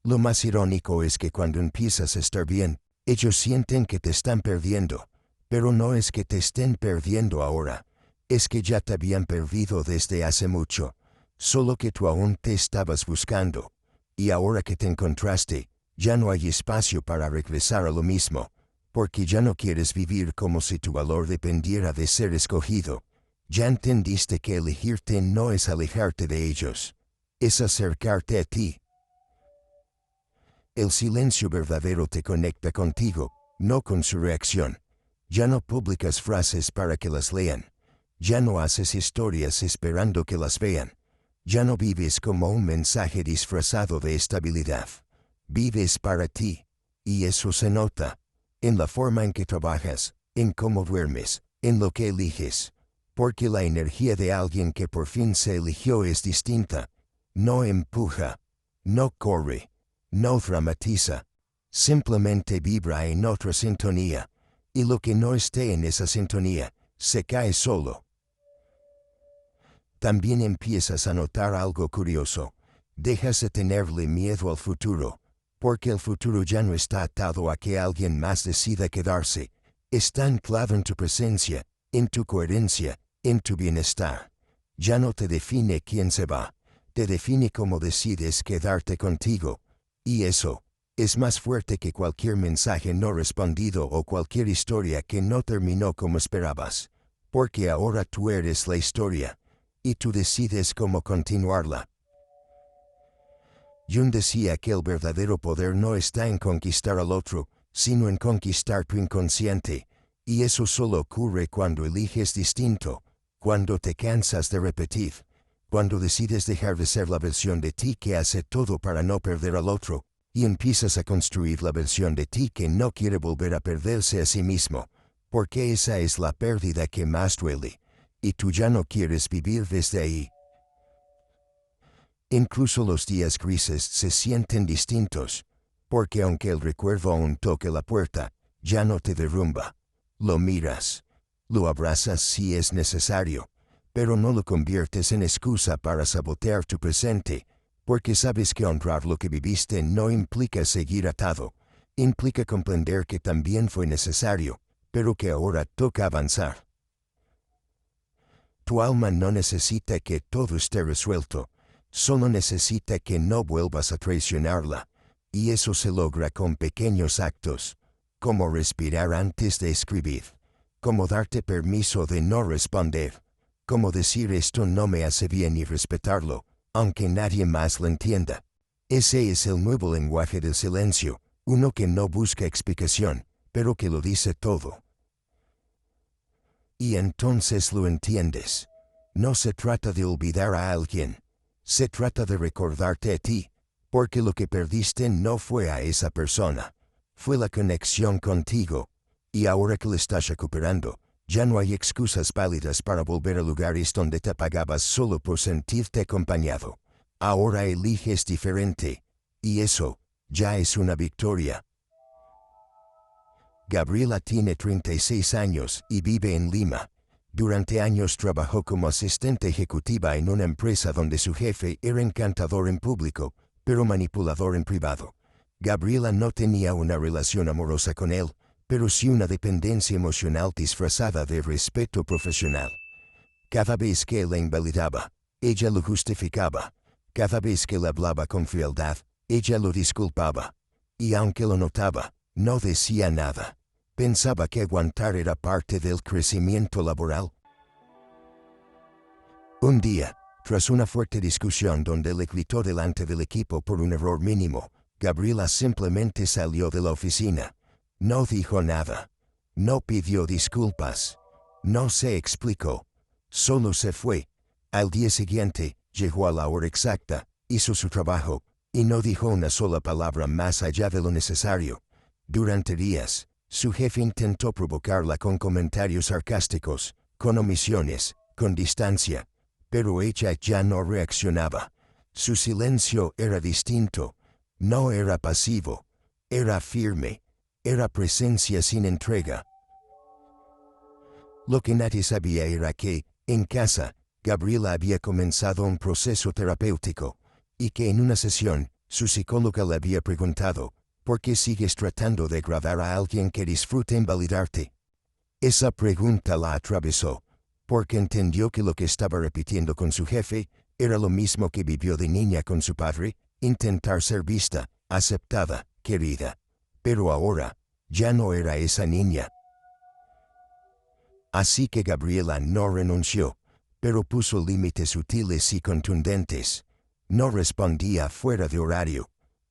Lo más irónico es que cuando empiezas a estar bien, ellos sienten que te están perdiendo, pero no es que te estén perdiendo ahora, es que ya te habían perdido desde hace mucho, solo que tú aún te estabas buscando, y ahora que te encontraste, ya no hay espacio para regresar a lo mismo, porque ya no quieres vivir como si tu valor dependiera de ser escogido. Ya entendiste que elegirte no es alejarte de ellos, es acercarte a ti. El silencio verdadero te conecta contigo, no con su reacción. Ya no publicas frases para que las lean. Ya no haces historias esperando que las vean. Ya no vives como un mensaje disfrazado de estabilidad. Vives para ti, y eso se nota, en la forma en que trabajas, en cómo duermes, en lo que eliges. Porque la energía de alguien que por fin se eligió es distinta. No empuja, no corre, no dramatiza. Simplemente vibra en otra sintonía, y lo que no esté en esa sintonía, se cae solo. También empiezas a notar algo curioso. Dejas de tenerle miedo al futuro, porque el futuro ya no está atado a que alguien más decida quedarse. Está anclado en tu presencia, en tu coherencia, en tu bienestar. Ya no te define quién se va, te define cómo decides quedarte contigo. Y eso es más fuerte que cualquier mensaje no respondido o cualquier historia que no terminó como esperabas. Porque ahora tú eres la historia, y tú decides cómo continuarla. Jung decía que el verdadero poder no está en conquistar al otro, sino en conquistar tu inconsciente, y eso solo ocurre cuando eliges distinto, cuando te cansas de repetir, cuando decides dejar de ser la versión de ti que hace todo para no perder al otro, y empiezas a construir la versión de ti que no quiere volver a perderse a sí mismo, porque esa es la pérdida que más duele, y tú ya no quieres vivir desde ahí. Incluso los días grises se sienten distintos, porque aunque el recuerdo aún toque la puerta, ya no te derrumba. Lo miras, lo abrazas si es necesario, pero no lo conviertes en excusa para sabotear tu presente, porque sabes que honrar lo que viviste no implica seguir atado, implica comprender que también fue necesario, pero que ahora toca avanzar. Tu alma no necesita que todo esté resuelto, solo necesita que no vuelvas a traicionarla, y eso se logra con pequeños actos, como respirar antes de escribir, como darte permiso de no responder, como decir esto no me hace bien y respetarlo, aunque nadie más lo entienda. Ese es el nuevo lenguaje del silencio, uno que no busca explicación, pero que lo dice todo. Y entonces lo entiendes. No se trata de olvidar a alguien, se trata de recordarte a ti, porque lo que perdiste no fue a esa persona, fue la conexión contigo, y ahora que lo estás recuperando, ya no hay excusas válidas para volver a lugares donde te apagabas solo por sentirte acompañado. Ahora eliges diferente, y eso ya es una victoria. Gabriela tiene 36 años y vive en Lima. Durante años trabajó como asistente ejecutiva en una empresa donde su jefe era encantador en público, pero manipulador en privado. Gabriela no tenía una relación amorosa con él, pero sí una dependencia emocional disfrazada de respeto profesional. Cada vez que la invalidaba, ella lo justificaba. Cada vez que le hablaba con frialdad, ella lo disculpaba. Y aunque lo notaba, no decía nada. Pensaba que aguantar era parte del crecimiento laboral. Un día, tras una fuerte discusión donde le gritó delante del equipo por un error mínimo, Gabriela simplemente salió de la oficina. No dijo nada. No pidió disculpas. No se explicó. Solo se fue. Al día siguiente, llegó a la hora exacta, hizo su trabajo, y no dijo una sola palabra más allá de lo necesario. Durante días, su jefe intentó provocarla con comentarios sarcásticos, con omisiones, con distancia, pero ella ya no reaccionaba. Su silencio era distinto. No era pasivo. Era firme. Era presencia sin entrega. Lo que nadie sabía era que, en casa, Gabriela había comenzado un proceso terapéutico, y que en una sesión, su psicóloga le había preguntado, ¿por qué sigues tratando de agradar a alguien que disfruta invalidarte? Esa pregunta la atravesó, porque entendió que lo que estaba repitiendo con su jefe era lo mismo que vivió de niña con su padre, intentar ser vista, aceptada, querida. Pero ahora, ya no era esa niña. Así que Gabriela no renunció, pero puso límites sutiles y contundentes. No respondía fuera de horario.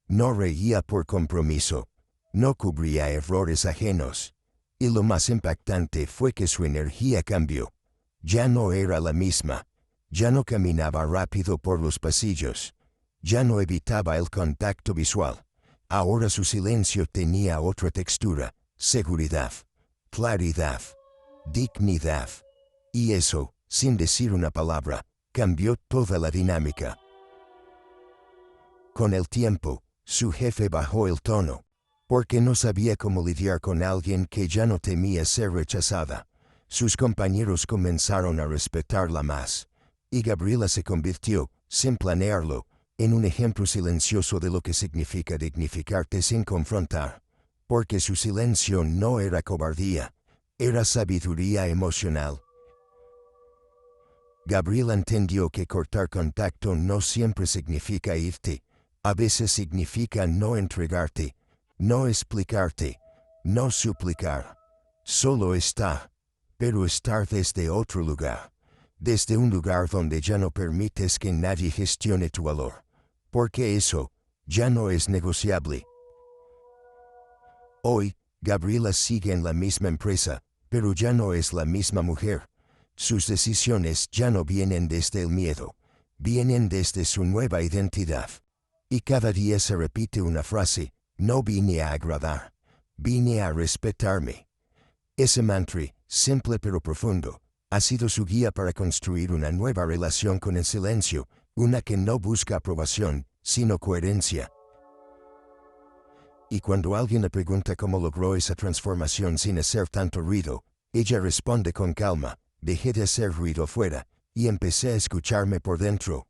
No reía por compromiso. No cubría errores ajenos. Y lo más impactante fue que su energía cambió. Ya no era la misma. Ya no caminaba rápido por los pasillos. Ya no evitaba el contacto visual. Ahora su silencio tenía otra textura, seguridad, claridad, dignidad. Y eso, sin decir una palabra, cambió toda la dinámica. Con el tiempo, su jefe bajó el tono, porque no sabía cómo lidiar con alguien que ya no temía ser rechazada. Sus compañeros comenzaron a respetarla más, y Gabriela se convirtió, sin planearlo, en un ejemplo silencioso de lo que significa dignificarte sin confrontar, porque su silencio no era cobardía, era sabiduría emocional. Gabriela entendió que cortar contacto no siempre significa irte, a veces significa no entregarte, no explicarte, no suplicar, solo estar, pero estar desde otro lugar, desde un lugar donde ya no permites que nadie gestione tu valor, porque eso ya no es negociable. Hoy, Gabriela sigue en la misma empresa, pero ya no es la misma mujer. Sus decisiones ya no vienen desde el miedo, vienen desde su nueva identidad. Y cada día se repite una frase, no vine a agradar, vine a respetarme. Ese mantra, simple pero profundo, ha sido su guía para construir una nueva relación con el silencio, una que no busca aprobación, sino coherencia. Y cuando alguien le pregunta cómo logró esa transformación sin hacer tanto ruido, ella responde con calma, dejé de hacer ruido fuera, y empecé a escucharme por dentro.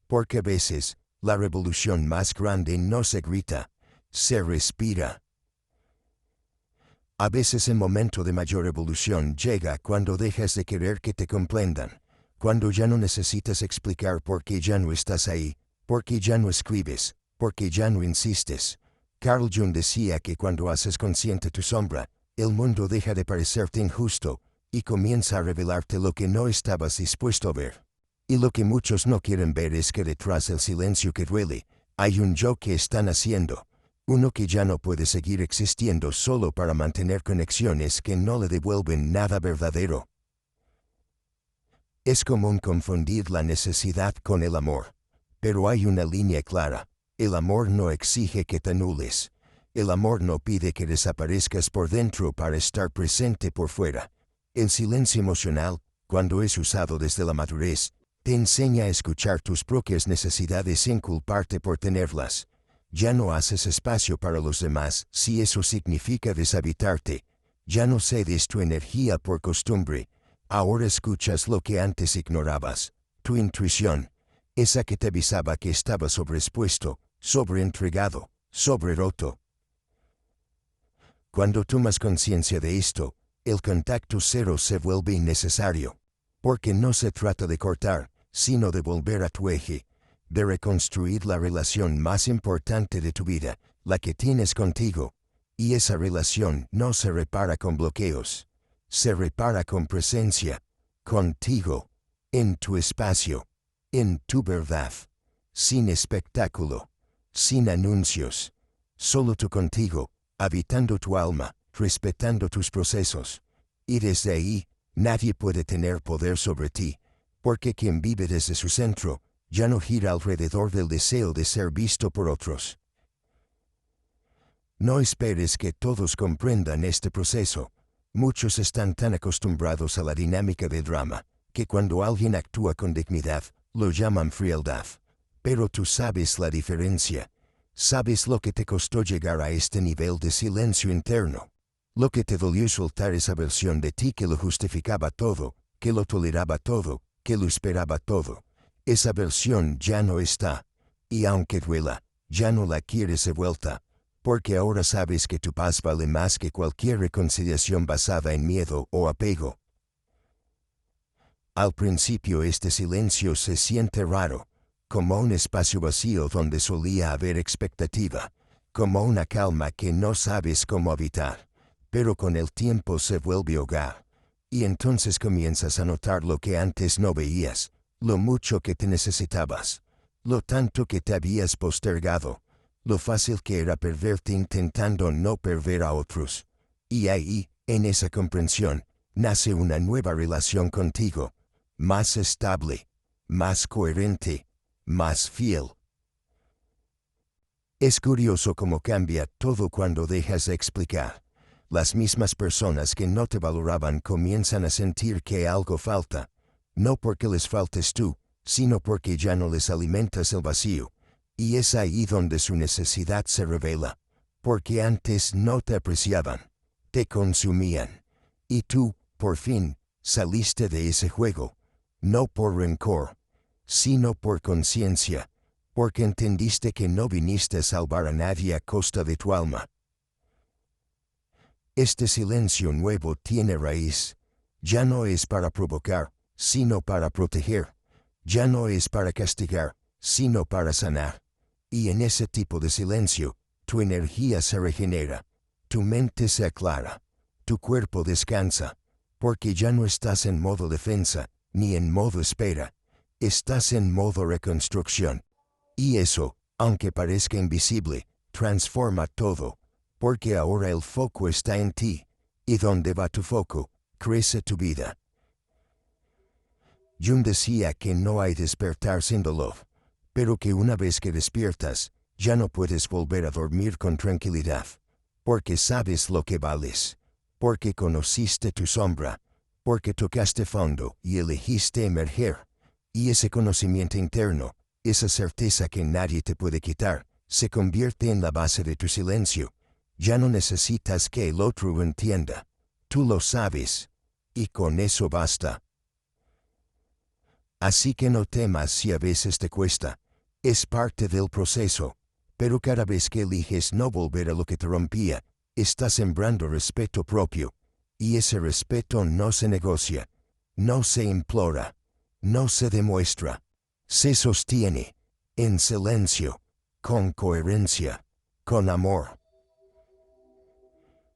Porque a veces, la revolución más grande no se grita, se respira. A veces el momento de mayor evolución llega cuando dejas de querer que te comprendan, cuando ya no necesitas explicar por qué ya no estás ahí, por qué ya no escribes, por qué ya no insistes. Carl Jung decía que cuando haces consciente tu sombra, el mundo deja de parecerte injusto, y comienza a revelarte lo que no estabas dispuesto a ver. Y lo que muchos no quieren ver es que detrás del silencio que duele, hay un yo que están haciendo, uno que ya no puede seguir existiendo solo para mantener conexiones que no le devuelven nada verdadero. Es común confundir la necesidad con el amor, pero hay una línea clara. El amor no exige que te anules. El amor no pide que desaparezcas por dentro para estar presente por fuera. El silencio emocional, cuando es usado desde la madurez, te enseña a escuchar tus propias necesidades sin culparte por tenerlas. Ya no haces espacio para los demás si eso significa deshabitarte. Ya no cedes tu energía por costumbre. Ahora escuchas lo que antes ignorabas, tu intuición, esa que te avisaba que estabas sobreexpuesto, sobreentregado, sobreroto. Cuando tomas conciencia de esto, el contacto cero se vuelve innecesario. Porque no se trata de cortar, sino de volver a tu eje, de reconstruir la relación más importante de tu vida, la que tienes contigo. Y esa relación no se repara con bloqueos, se repara con presencia, contigo, en tu espacio, en tu verdad, sin espectáculo, sin anuncios, solo tú contigo, habitando tu alma, respetando tus procesos. Y desde ahí, nadie puede tener poder sobre ti, porque quien vive desde su centro, ya no gira alrededor del deseo de ser visto por otros. No esperes que todos comprendan este proceso. Muchos están tan acostumbrados a la dinámica de drama, que cuando alguien actúa con dignidad, lo llaman frialdad. Pero tú sabes la diferencia. Sabes lo que te costó llegar a este nivel de silencio interno. Lo que te dolió soltar esa versión de ti que lo justificaba todo, que lo toleraba todo, que lo esperaba todo. Esa versión ya no está. Y aunque duela, ya no la quieres de vuelta. Porque ahora sabes que tu paz vale más que cualquier reconciliación basada en miedo o apego. Al principio este silencio se siente raro, como un espacio vacío donde solía haber expectativa, como una calma que no sabes cómo habitar, pero con el tiempo se vuelve hogar, y entonces comienzas a notar lo que antes no veías, lo mucho que te necesitabas, lo tanto que te habías postergado, lo fácil que era perderte intentando no perder a otros. Y ahí, en esa comprensión, nace una nueva relación contigo, más estable, más coherente, más fiel. Es curioso cómo cambia todo cuando dejas de explicar. Las mismas personas que no te valoraban comienzan a sentir que algo falta, no porque les faltes tú, sino porque ya no les alimentas el vacío. Y es ahí donde su necesidad se revela, porque antes no te apreciaban, te consumían. Y tú, por fin, saliste de ese juego, no por rencor, sino por conciencia, porque entendiste que no viniste a salvar a nadie a costa de tu alma. Este silencio nuevo tiene raíz. Ya no es para provocar, sino para proteger. Ya no es para castigar, sino para sanar. Y en ese tipo de silencio, tu energía se regenera, tu mente se aclara, tu cuerpo descansa, porque ya no estás en modo defensa, ni en modo espera, estás en modo reconstrucción. Y eso, aunque parezca invisible, transforma todo, porque ahora el foco está en ti, y donde va tu foco, crece tu vida. Jung decía que no hay despertar sin dolor, pero que una vez que despiertas, ya no puedes volver a dormir con tranquilidad, porque sabes lo que vales, porque conociste tu sombra, porque tocaste fondo y elegiste emerger, y ese conocimiento interno, esa certeza que nadie te puede quitar, se convierte en la base de tu silencio. Ya no necesitas que el otro lo entienda, tú lo sabes, y con eso basta. Así que no temas si a veces te cuesta. Es parte del proceso, pero cada vez que eliges no volver a lo que te rompía, estás sembrando respeto propio, y ese respeto no se negocia, no se implora, no se demuestra, se sostiene, en silencio, con coherencia, con amor.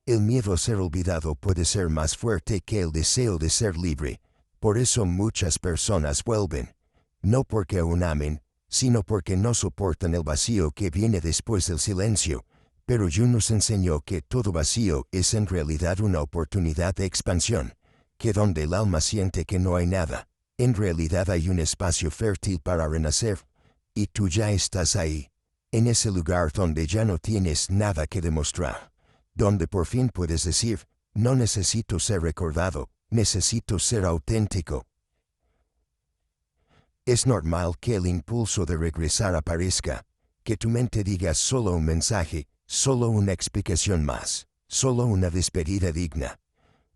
El miedo a ser olvidado puede ser más fuerte que el deseo de ser libre, por eso muchas personas vuelven, no porque aún amen, sino porque no soportan el vacío que viene después del silencio, pero Jung nos enseñó que todo vacío es en realidad una oportunidad de expansión, que donde el alma siente que no hay nada, en realidad hay un espacio fértil para renacer, y tú ya estás ahí, en ese lugar donde ya no tienes nada que demostrar, donde por fin puedes decir, no necesito ser recordado, necesito ser auténtico. Es normal que el impulso de regresar aparezca, que tu mente diga solo un mensaje, solo una explicación más, solo una despedida digna.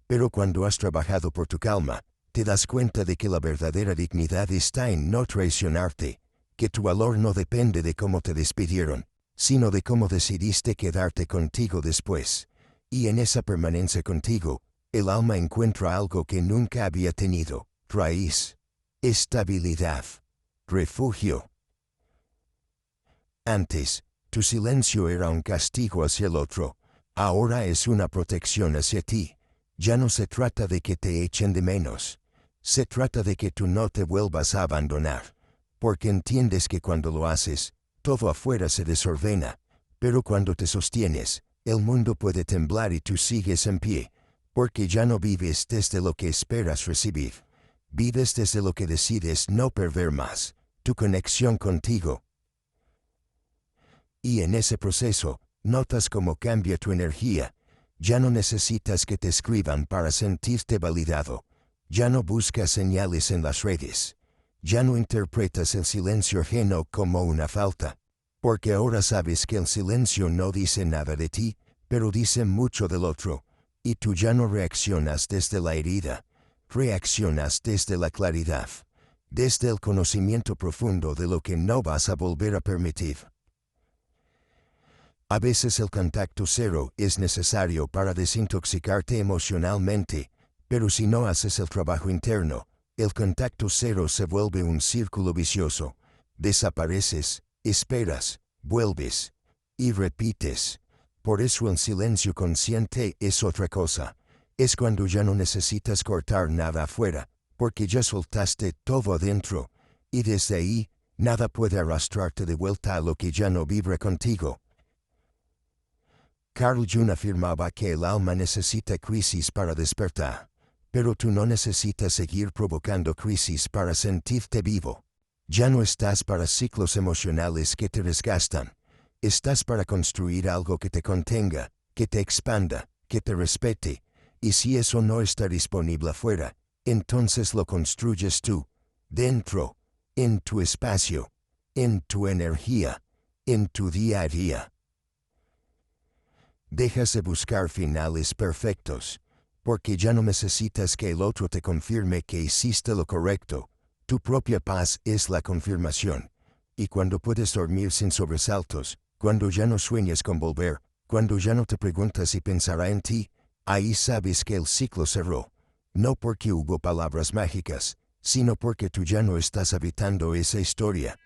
Pero cuando has trabajado por tu calma, te das cuenta de que la verdadera dignidad está en no traicionarte, que tu valor no depende de cómo te despidieron, sino de cómo decidiste quedarte contigo después. Y en esa permanencia contigo, el alma encuentra algo que nunca había tenido: raíz, estabilidad, refugio. Antes, tu silencio era un castigo hacia el otro, ahora es una protección hacia ti. Ya no se trata de que te echen de menos, se trata de que tú no te vuelvas a abandonar, porque entiendes que cuando lo haces, todo afuera se desordena, pero cuando te sostienes, el mundo puede temblar y tú sigues en pie, porque ya no vives desde lo que esperas recibir, vives desde lo que decides no perder más, tu conexión contigo. Y en ese proceso, notas cómo cambia tu energía. Ya no necesitas que te escriban para sentirte validado. Ya no buscas señales en las redes. Ya no interpretas el silencio ajeno como una falta. Porque ahora sabes que el silencio no dice nada de ti, pero dice mucho del otro. Y tú ya no reaccionas desde la herida. Reaccionas desde la claridad. Desde el conocimiento profundo de lo que no vas a volver a permitir. A veces el contacto cero es necesario para desintoxicarte emocionalmente, pero si no haces el trabajo interno, el contacto cero se vuelve un círculo vicioso. Desapareces, esperas, vuelves y repites. Por eso el silencio consciente es otra cosa. Es cuando ya no necesitas cortar nada afuera, porque ya soltaste todo adentro, y desde ahí, nada puede arrastrarte de vuelta a lo que ya no vibra contigo. Carl Jung afirmaba que el alma necesita crisis para despertar, pero tú no necesitas seguir provocando crisis para sentirte vivo. Ya no estás para ciclos emocionales que te desgastan, estás para construir algo que te contenga, que te expanda, que te respete, y si eso no está disponible afuera, entonces lo construyes tú, dentro, en tu espacio, en tu energía, en tu día a día. Dejas de buscar finales perfectos, porque ya no necesitas que el otro te confirme que hiciste lo correcto. Tu propia paz es la confirmación. Y cuando puedes dormir sin sobresaltos, cuando ya no sueñas con volver, cuando ya no te preguntas si pensará en ti, ahí sabes que el ciclo cerró. No porque hubo palabras mágicas, sino porque tú ya no estás habitando esa historia.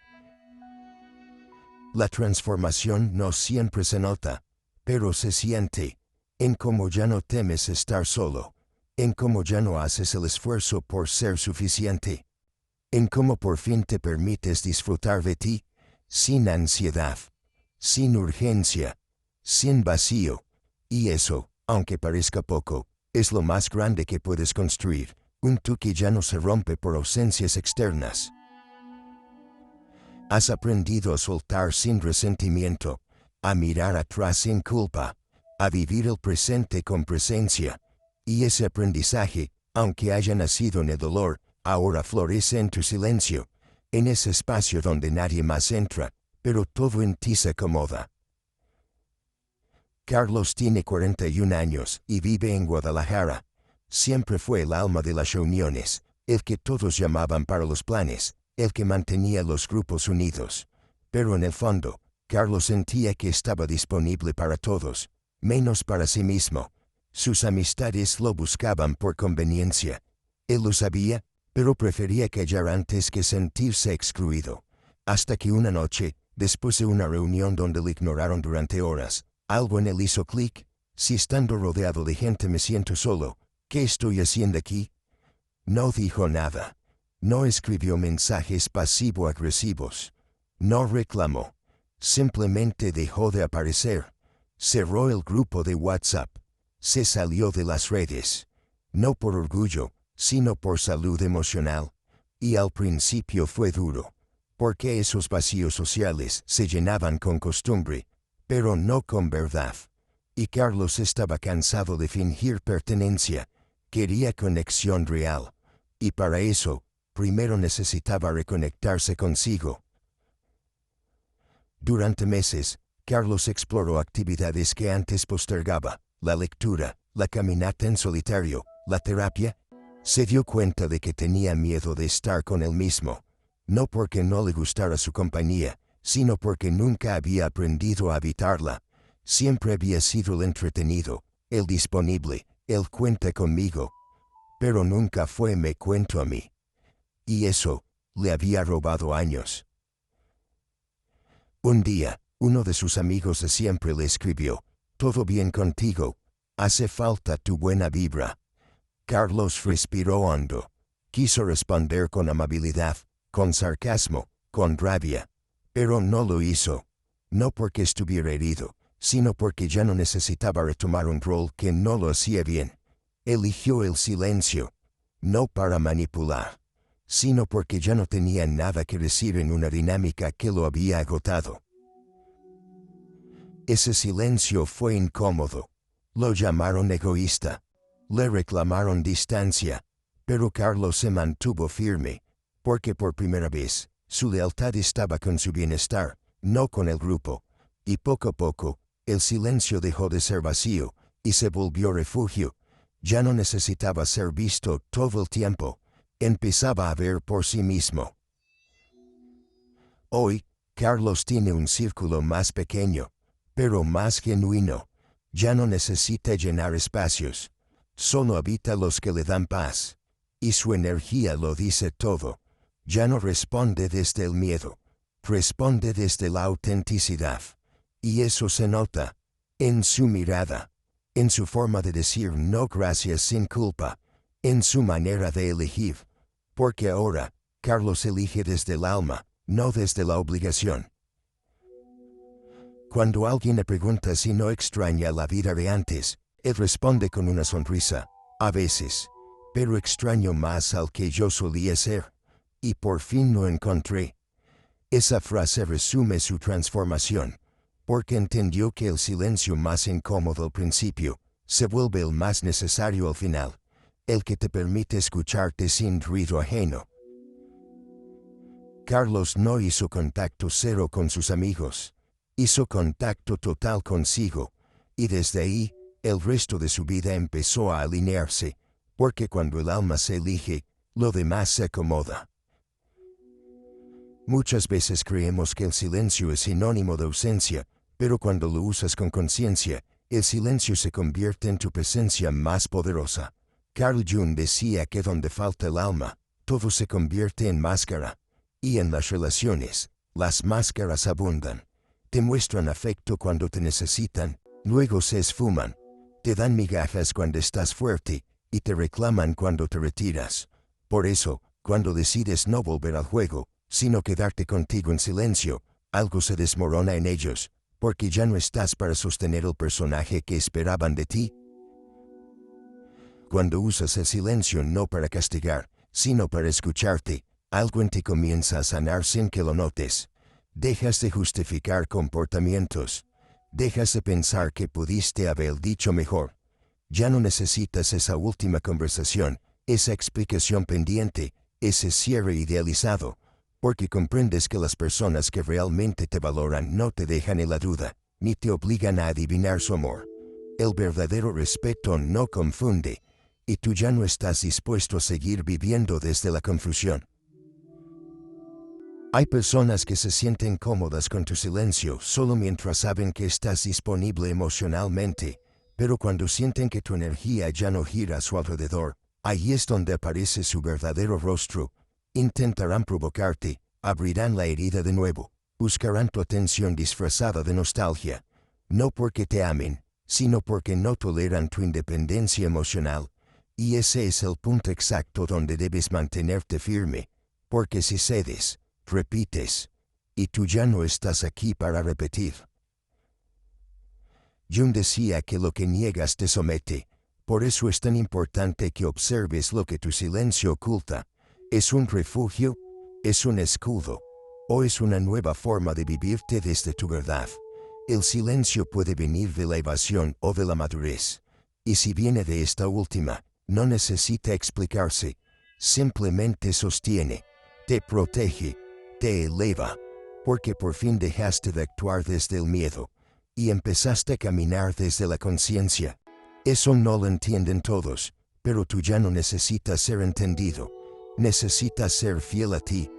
La transformación no siempre se nota, pero se siente, en cómo ya no temes estar solo, en cómo ya no haces el esfuerzo por ser suficiente, en cómo por fin te permites disfrutar de ti, sin ansiedad, sin urgencia, sin vacío, y eso, aunque parezca poco, es lo más grande que puedes construir, un tú que ya no se rompe por ausencias externas. Has aprendido a soltar sin resentimiento, a mirar atrás sin culpa, a vivir el presente con presencia, y ese aprendizaje, aunque haya nacido en el dolor, ahora florece en tu silencio, en ese espacio donde nadie más entra, pero todo en ti se acomoda. Carlos tiene 41 años y vive en Guadalajara. Siempre fue el alma de las reuniones, el que todos llamaban para los planes, el que mantenía los grupos unidos. Pero en el fondo, Carlos sentía que estaba disponible para todos, menos para sí mismo. Sus amistades lo buscaban por conveniencia. Él lo sabía, pero prefería callar antes que sentirse excluido. Hasta que una noche, después de una reunión donde le ignoraron durante horas, algo en él hizo clic. Si estando rodeado de gente me siento solo, ¿qué estoy haciendo aquí? No dijo nada. No escribió mensajes pasivo-agresivos. No reclamó. Simplemente dejó de aparecer. Cerró el grupo de WhatsApp. Se salió de las redes. No por orgullo, sino por salud emocional. Y al principio fue duro, porque esos vacíos sociales se llenaban con costumbre, pero no con verdad. Y Carlos estaba cansado de fingir pertenencia. Quería conexión real. Y para eso, primero necesitaba reconectarse consigo. Durante meses, Carlos exploró actividades que antes postergaba: la lectura, la caminata en solitario, la terapia. Se dio cuenta de que tenía miedo de estar con él mismo, no porque no le gustara su compañía, sino porque nunca había aprendido a habitarla. Siempre había sido el entretenido, el disponible, él cuenta conmigo. Pero nunca fue me cuento a mí. Y eso, le había robado años. Un día, uno de sus amigos de siempre le escribió, «Todo bien contigo, hace falta tu buena vibra». Carlos respiró hondo. Quiso responder con amabilidad, con sarcasmo, con rabia. Pero no lo hizo. No porque estuviera herido, sino porque ya no necesitaba retomar un rol que no lo hacía bien. Eligió el silencio, no para manipular, sino porque ya no tenía nada que decir en una dinámica que lo había agotado. Ese silencio fue incómodo. Lo llamaron egoísta. Le reclamaron distancia. Pero Carlos se mantuvo firme, porque por primera vez, su lealtad estaba con su bienestar, no con el grupo. Y poco a poco, el silencio dejó de ser vacío, y se volvió refugio. Ya no necesitaba ser visto todo el tiempo. Empezaba a ver por sí mismo. Hoy, Carlos tiene un círculo más pequeño, pero más genuino. Ya no necesita llenar espacios. Solo habita los que le dan paz. Y su energía lo dice todo. Ya no responde desde el miedo. Responde desde la autenticidad. Y eso se nota. En su mirada. En su forma de decir no gracias sin culpa. En su manera de elegir. Porque ahora, Carlos elige desde el alma, no desde la obligación. Cuando alguien le pregunta si no extraña la vida de antes, él responde con una sonrisa. A veces. Pero extraño más al que yo solía ser. Y por fin lo encontré. Esa frase resume su transformación. Porque entendió que el silencio más incómodo al principio, se vuelve el más necesario al final. El que te permite escucharte sin ruido ajeno. Carlos no hizo contacto cero con sus amigos. Hizo contacto total consigo. Y desde ahí, el resto de su vida empezó a alinearse. Porque cuando el alma se elige, lo demás se acomoda. Muchas veces creemos que el silencio es sinónimo de ausencia, pero cuando lo usas con conciencia, el silencio se convierte en tu presencia más poderosa. Carl Jung decía que donde falta el alma, todo se convierte en máscara. Y en las relaciones, las máscaras abundan. Te muestran afecto cuando te necesitan, luego se esfuman. Te dan migajas cuando estás fuerte, y te reclaman cuando te retiras. Por eso, cuando decides no volver al juego, sino quedarte contigo en silencio, algo se desmorona en ellos, porque ya no estás para sostener el personaje que esperaban de ti. Cuando usas el silencio no para castigar, sino para escucharte, algo en ti comienza a sanar sin que lo notes. Dejas de justificar comportamientos. Dejas de pensar que pudiste haber dicho mejor. Ya no necesitas esa última conversación, esa explicación pendiente, ese cierre idealizado, porque comprendes que las personas que realmente te valoran no te dejan en la duda, ni te obligan a adivinar su amor. El verdadero respeto no confunde, y tú ya no estás dispuesto a seguir viviendo desde la confusión. Hay personas que se sienten cómodas con tu silencio solo mientras saben que estás disponible emocionalmente, pero cuando sienten que tu energía ya no gira a su alrededor, ahí es donde aparece su verdadero rostro. Intentarán provocarte, abrirán la herida de nuevo, buscarán tu atención disfrazada de nostalgia. No porque te amen, sino porque no toleran tu independencia emocional. Y ese es el punto exacto donde debes mantenerte firme, porque si cedes, repites, y tú ya no estás aquí para repetir. Jung decía que lo que niegas te somete, por eso es tan importante que observes lo que tu silencio oculta. ¿Es un refugio? ¿Es un escudo? ¿O es una nueva forma de vivirte desde tu verdad? El silencio puede venir de la evasión o de la madurez. Y si viene de esta última, no necesita explicarse. Simplemente sostiene, te protege, te eleva, porque por fin dejaste de actuar desde el miedo y empezaste a caminar desde la conciencia. Eso no lo entienden todos, pero tú ya no necesitas ser entendido. Necesitas ser fiel a ti.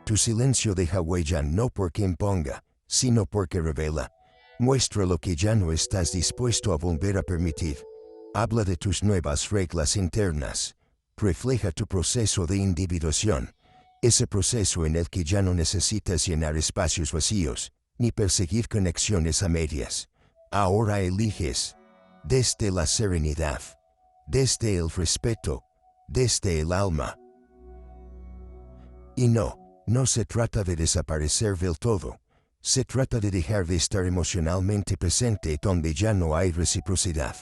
Tu silencio deja huella no porque imponga, sino porque revela. Muestra lo que ya no estás dispuesto a volver a permitir. Habla de tus nuevas reglas internas. Refleja tu proceso de individuación. Ese proceso en el que ya no necesitas llenar espacios vacíos, ni perseguir conexiones a medias. Ahora eliges. Desde la serenidad. Desde el respeto. Desde el alma. Y no se trata de desaparecer del todo. Se trata de dejar de estar emocionalmente presente donde ya no hay reciprocidad.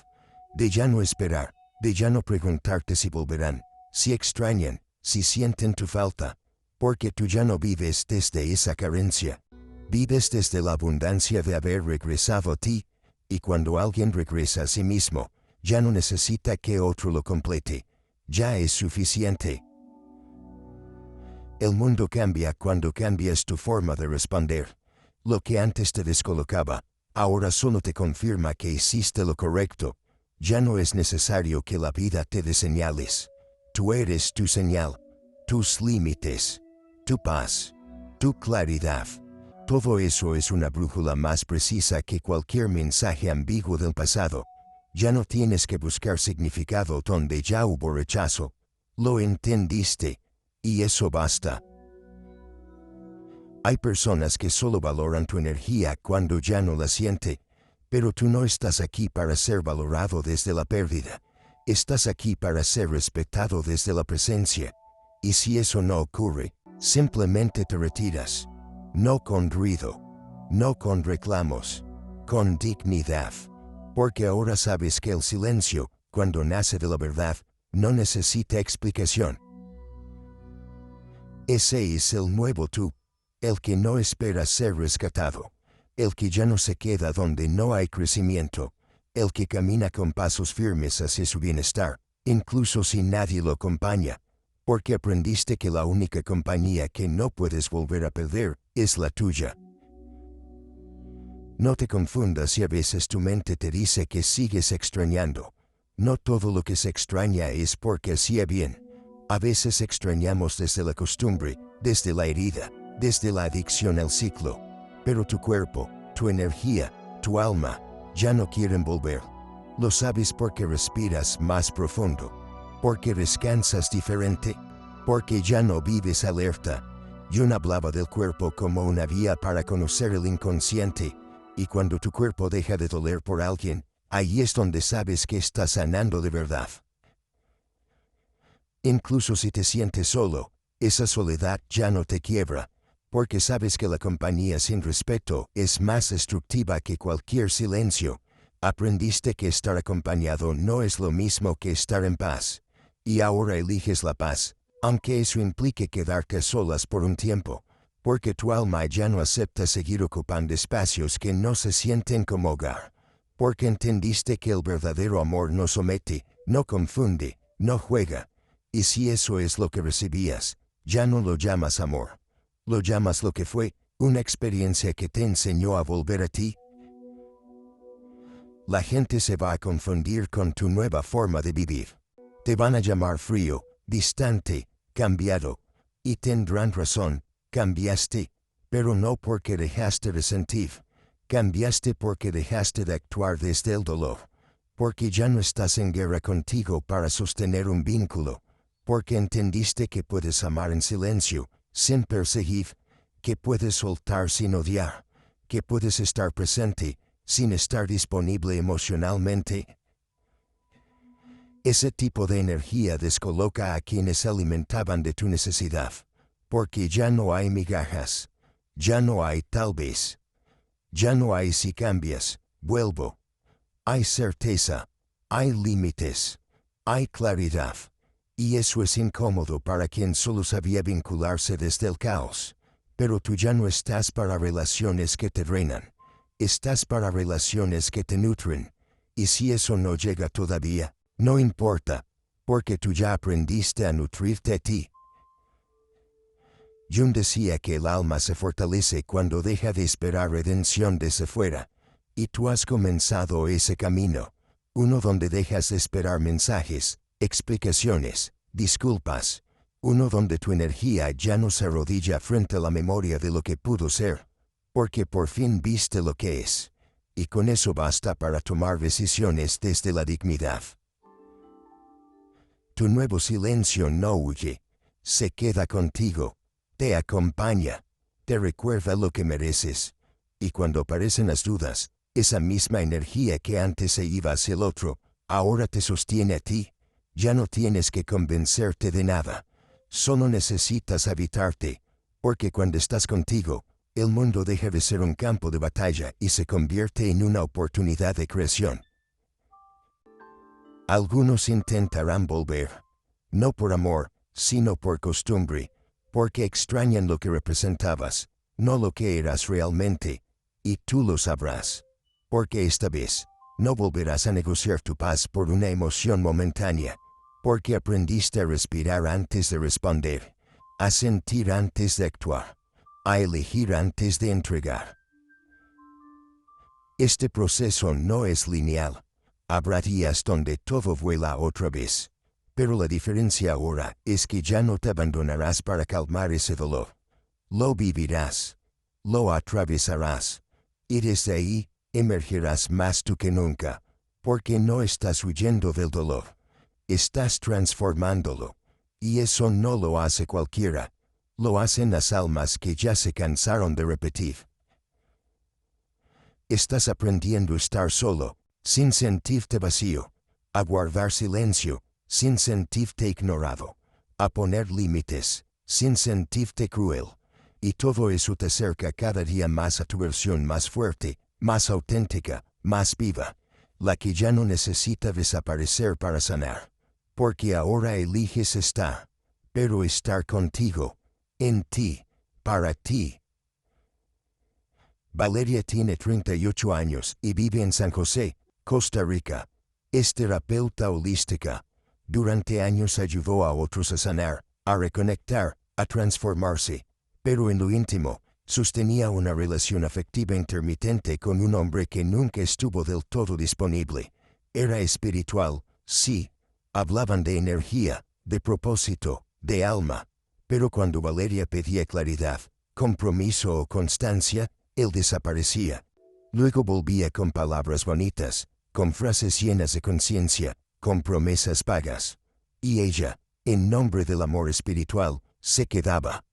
De ya no esperar, de ya no preguntarte si volverán, si extrañan, si sienten tu falta. Porque tú ya no vives desde esa carencia. Vives desde la abundancia de haber regresado a ti, y cuando alguien regresa a sí mismo, ya no necesita que otro lo complete. Ya es suficiente. El mundo cambia cuando cambias tu forma de responder. Lo que antes te descolocaba, ahora solo te confirma que hiciste lo correcto. Ya no es necesario que la vida te dé señales. Tú eres tu señal, tus límites, tu paz, tu claridad. Todo eso es una brújula más precisa que cualquier mensaje ambiguo del pasado. Ya no tienes que buscar significado donde ya hubo rechazo. Lo entendiste, y eso basta. Hay personas que solo valoran tu energía cuando ya no la siente, pero tú no estás aquí para ser valorado desde la pérdida. Estás aquí para ser respetado desde la presencia. Y si eso no ocurre, simplemente te retiras. No con ruido, no con reclamos, con dignidad. Porque ahora sabes que el silencio, cuando nace de la verdad, no necesita explicación. Ese es el nuevo tú. El que no espera ser rescatado, el que ya no se queda donde no hay crecimiento, el que camina con pasos firmes hacia su bienestar, incluso si nadie lo acompaña, porque aprendiste que la única compañía que no puedes volver a perder es la tuya. No te confundas si a veces tu mente te dice que sigues extrañando. No todo lo que se extraña es porque hacía bien. A veces extrañamos desde la costumbre, desde la herida, desde la adicción al ciclo, pero tu cuerpo, tu energía, tu alma, ya no quieren volver. Lo sabes porque respiras más profundo, porque descansas diferente, porque ya no vives alerta. Yo hablaba del cuerpo como una vía para conocer el inconsciente, y cuando tu cuerpo deja de doler por alguien, ahí es donde sabes que estás sanando de verdad. Incluso si te sientes solo, esa soledad ya no te quiebra, porque sabes que la compañía sin respeto es más destructiva que cualquier silencio. Aprendiste que estar acompañado no es lo mismo que estar en paz, y ahora eliges la paz, aunque eso implique quedarte a solas por un tiempo, porque tu alma ya no acepta seguir ocupando espacios que no se sienten como hogar, porque entendiste que el verdadero amor no somete, no confunde, no juega, y si eso es lo que recibías, ya no lo llamas amor. ¿Lo llamas lo que fue, una experiencia que te enseñó a volver a ti? La gente se va a confundir con tu nueva forma de vivir. Te van a llamar frío, distante, cambiado, y tendrán razón, cambiaste, pero no porque dejaste de sentir. Cambiaste porque dejaste de actuar desde el dolor, porque ya no estás en guerra contigo para sostener un vínculo, porque entendiste que puedes amar en silencio, sin perseguir, que puedes soltar sin odiar, que puedes estar presente, sin estar disponible emocionalmente. Ese tipo de energía descoloca a quienes se alimentaban de tu necesidad, porque ya no hay migajas, ya no hay tal vez, ya no hay si cambias, vuelvo. Hay certeza, hay límites, hay claridad. Y eso es incómodo para quien solo sabía vincularse desde el caos. Pero tú ya no estás para relaciones que te drenan. Estás para relaciones que te nutren. Y si eso no llega todavía, no importa, porque tú ya aprendiste a nutrirte a ti. Jung decía que el alma se fortalece cuando deja de esperar redención desde fuera. Y tú has comenzado ese camino, uno donde dejas de esperar mensajes, explicaciones, disculpas, uno donde tu energía ya no se arrodilla frente a la memoria de lo que pudo ser, porque por fin viste lo que es, y con eso basta para tomar decisiones desde la dignidad. Tu nuevo silencio no huye, se queda contigo, te acompaña, te recuerda lo que mereces, y cuando aparecen las dudas, esa misma energía que antes se iba hacia el otro, ahora te sostiene a ti. Ya no tienes que convencerte de nada, solo necesitas habitarte, porque cuando estás contigo, el mundo deja de ser un campo de batalla y se convierte en una oportunidad de creación. Algunos intentarán volver, no por amor, sino por costumbre, porque extrañan lo que representabas, no lo que eras realmente, y tú lo sabrás, porque esta vez, no volverás a negociar tu paz por una emoción momentánea, porque aprendiste a respirar antes de responder, a sentir antes de actuar, a elegir antes de entregar. Este proceso no es lineal. Habrá días donde todo vuela otra vez, pero la diferencia ahora es que ya no te abandonarás para calmar ese dolor. Lo vivirás, lo atravesarás, y desde ahí emergerás más tú que nunca, porque no estás huyendo del dolor. Estás transformándolo, y eso no lo hace cualquiera, lo hacen las almas que ya se cansaron de repetir. Estás aprendiendo a estar solo, sin sentirte vacío, a guardar silencio, sin sentirte ignorado, a poner límites, sin sentirte cruel, y todo eso te acerca cada día más a tu versión más fuerte, más auténtica, más viva, la que ya no necesita desaparecer para sanar. Porque ahora eliges estar, pero estar contigo, en ti, para ti. Valeria tiene 38 años y vive en San José, Costa Rica. Es terapeuta holística. Durante años ayudó a otros a sanar, a reconectar, a transformarse. Pero en lo íntimo, sostenía una relación afectiva intermitente con un hombre que nunca estuvo del todo disponible. Era espiritual, sí. Hablaban de energía, de propósito, de alma. Pero cuando Valeria pedía claridad, compromiso o constancia, él desaparecía. Luego volvía con palabras bonitas, con frases llenas de conciencia, con promesas vagas. Y ella, en nombre del amor espiritual, se quedaba.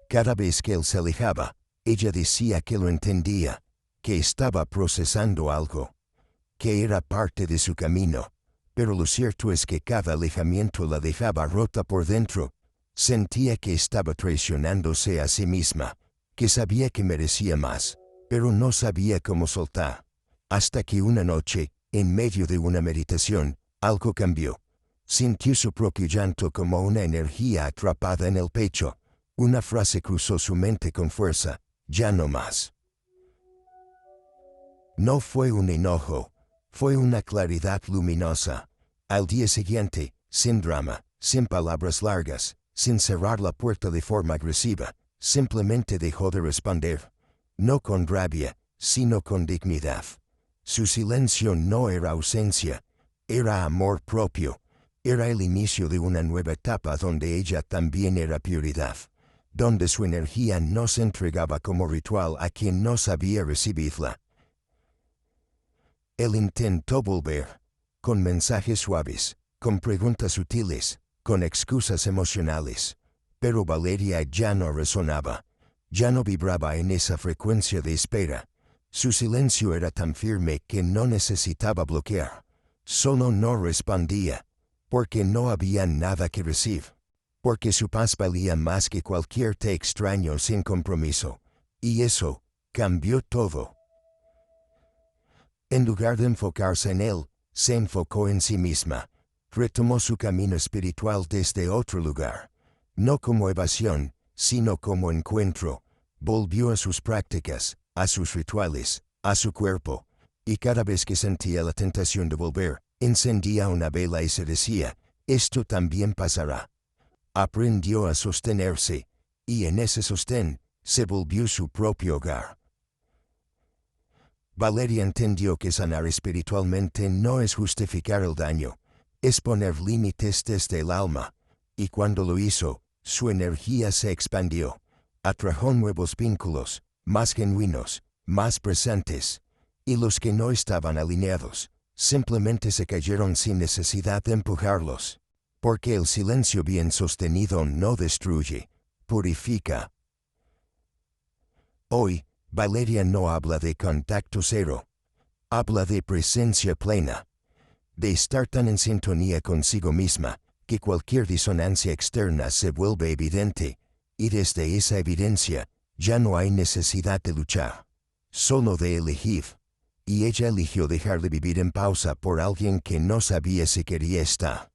Cada vez que él se alejaba, ella decía que lo entendía, que estaba procesando algo, que era parte de su camino. Pero lo cierto es que cada alejamiento la dejaba rota por dentro. Sentía que estaba traicionándose a sí misma, que sabía que merecía más, pero no sabía cómo soltar. Hasta que una noche, en medio de una meditación, algo cambió. Sintió su propio llanto como una energía atrapada en el pecho. Una frase cruzó su mente con fuerza: ya no más. No fue un enojo, fue una claridad luminosa. Al día siguiente, sin drama, sin palabras largas, sin cerrar la puerta de forma agresiva, simplemente dejó de responder. No con rabia, sino con dignidad. Su silencio no era ausencia, era amor propio. Era el inicio de una nueva etapa donde ella también era prioridad, donde su energía no se entregaba como ritual a quien no sabía recibirla. Él intentó volver, con mensajes suaves, con preguntas sutiles, con excusas emocionales. Pero Valeria ya no resonaba, ya no vibraba en esa frecuencia de espera. Su silencio era tan firme que no necesitaba bloquear. Solo no respondía, porque no había nada que recibir. Porque su paz valía más que cualquier té extraño sin compromiso. Y eso cambió todo. En lugar de enfocarse en él, se enfocó en sí misma. Retomó su camino espiritual desde otro lugar. No como evasión, sino como encuentro. Volvió a sus prácticas, a sus rituales, a su cuerpo. Y cada vez que sentía la tentación de volver, encendía una vela y se decía: esto también pasará. Aprendió a sostenerse, y en ese sostén, se volvió su propio hogar. Valeria entendió que sanar espiritualmente no es justificar el daño, es poner límites desde el alma, y cuando lo hizo, su energía se expandió, atrajo nuevos vínculos, más genuinos, más presentes, y los que no estaban alineados, simplemente se cayeron sin necesidad de empujarlos. Porque el silencio bien sostenido no destruye, purifica. Hoy, Valeria no habla de contacto cero. Habla de presencia plena. De estar tan en sintonía consigo misma, que cualquier disonancia externa se vuelve evidente, y desde esa evidencia, ya no hay necesidad de luchar. Solo de elegir. Y ella eligió dejar de vivir en pausa por alguien que no sabía si quería estar.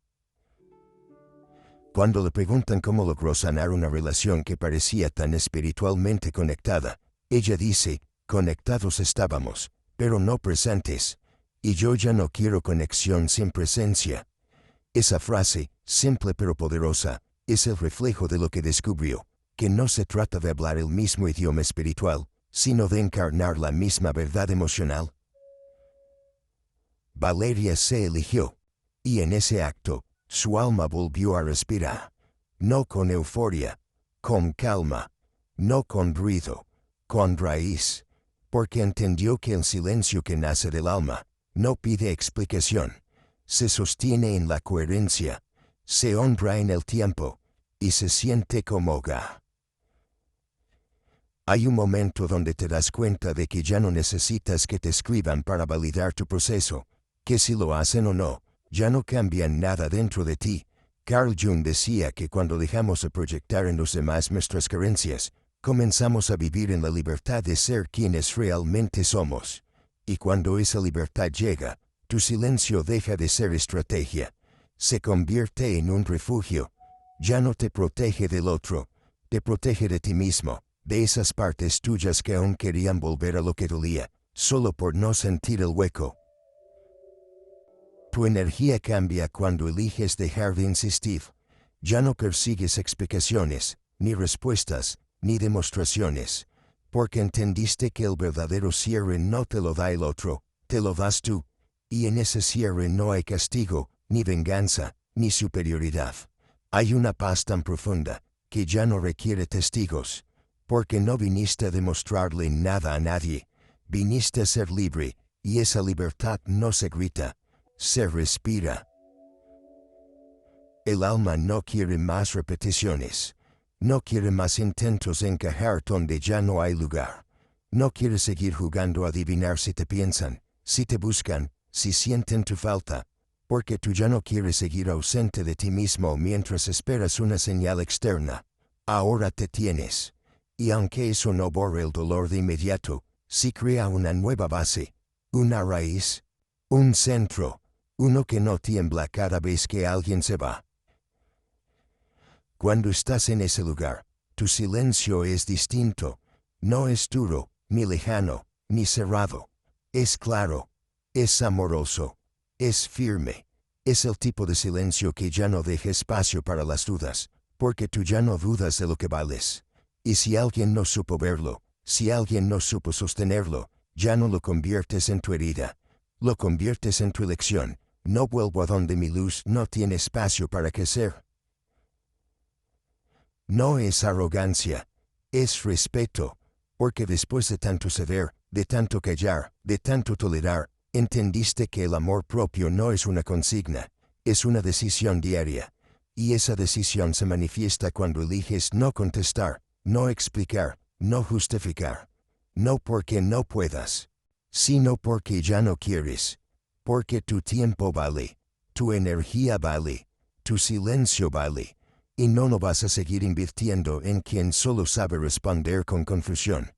Cuando le preguntan cómo logró sanar una relación que parecía tan espiritualmente conectada, ella dice, conectados estábamos, pero no presentes, y yo ya no quiero conexión sin presencia. Esa frase, simple pero poderosa, es el reflejo de lo que descubrió, que no se trata de hablar el mismo idioma espiritual, sino de encarnar la misma verdad emocional. Valeria se eligió, y en ese acto, su alma volvió a respirar, no con euforia, con calma, no con ruido, con raíz, porque entendió que el silencio que nace del alma, no pide explicación, se sostiene en la coherencia, se honra en el tiempo, y se siente como hogar. Hay un momento donde te das cuenta de que ya no necesitas que te escriban para validar tu proceso, que si lo hacen o no, ya no cambian nada dentro de ti. Carl Jung decía que cuando dejamos de proyectar en los demás nuestras carencias, comenzamos a vivir en la libertad de ser quienes realmente somos. Y cuando esa libertad llega, tu silencio deja de ser estrategia, se convierte en un refugio. Ya no te protege del otro, te protege de ti mismo, de esas partes tuyas que aún querían volver a lo que dolía, solo por no sentir el hueco. Tu energía cambia cuando eliges dejar de insistir. Ya no persigues explicaciones, ni respuestas, ni demostraciones, porque entendiste que el verdadero cierre no te lo da el otro, te lo das tú, y en ese cierre no hay castigo, ni venganza, ni superioridad. Hay una paz tan profunda, que ya no requiere testigos, porque no viniste a demostrarle nada a nadie, viniste a ser libre, y esa libertad no se grita, se respira. El alma no quiere más repeticiones, no quiere más intentos de encajar donde ya no hay lugar, no quiere seguir jugando a adivinar si te piensan, si te buscan, si sienten tu falta, porque tú ya no quieres seguir ausente de ti mismo mientras esperas una señal externa. Ahora te tienes, y aunque eso no borre el dolor de inmediato, sí crea una nueva base, una raíz, un centro, uno que no tiembla cada vez que alguien se va. Cuando estás en ese lugar, tu silencio es distinto, no es duro, ni lejano, ni cerrado, es claro, es amoroso, es firme, es el tipo de silencio que ya no deja espacio para las dudas, porque tú ya no dudas de lo que vales. Y si alguien no supo verlo, si alguien no supo sostenerlo, ya no lo conviertes en tu herida, lo conviertes en tu elección. No vuelvo a donde mi luz no tiene espacio para crecer. No es arrogancia, es respeto, porque después de tanto ceder, de tanto callar, de tanto tolerar, entendiste que el amor propio no es una consigna, es una decisión diaria, y esa decisión se manifiesta cuando eliges no contestar, no explicar, no justificar, no porque no puedas, sino porque ya no quieres. Porque tu tiempo vale, tu energía vale, tu silencio vale, y no lo vas a seguir invirtiendo en quien solo sabe responder con confusión.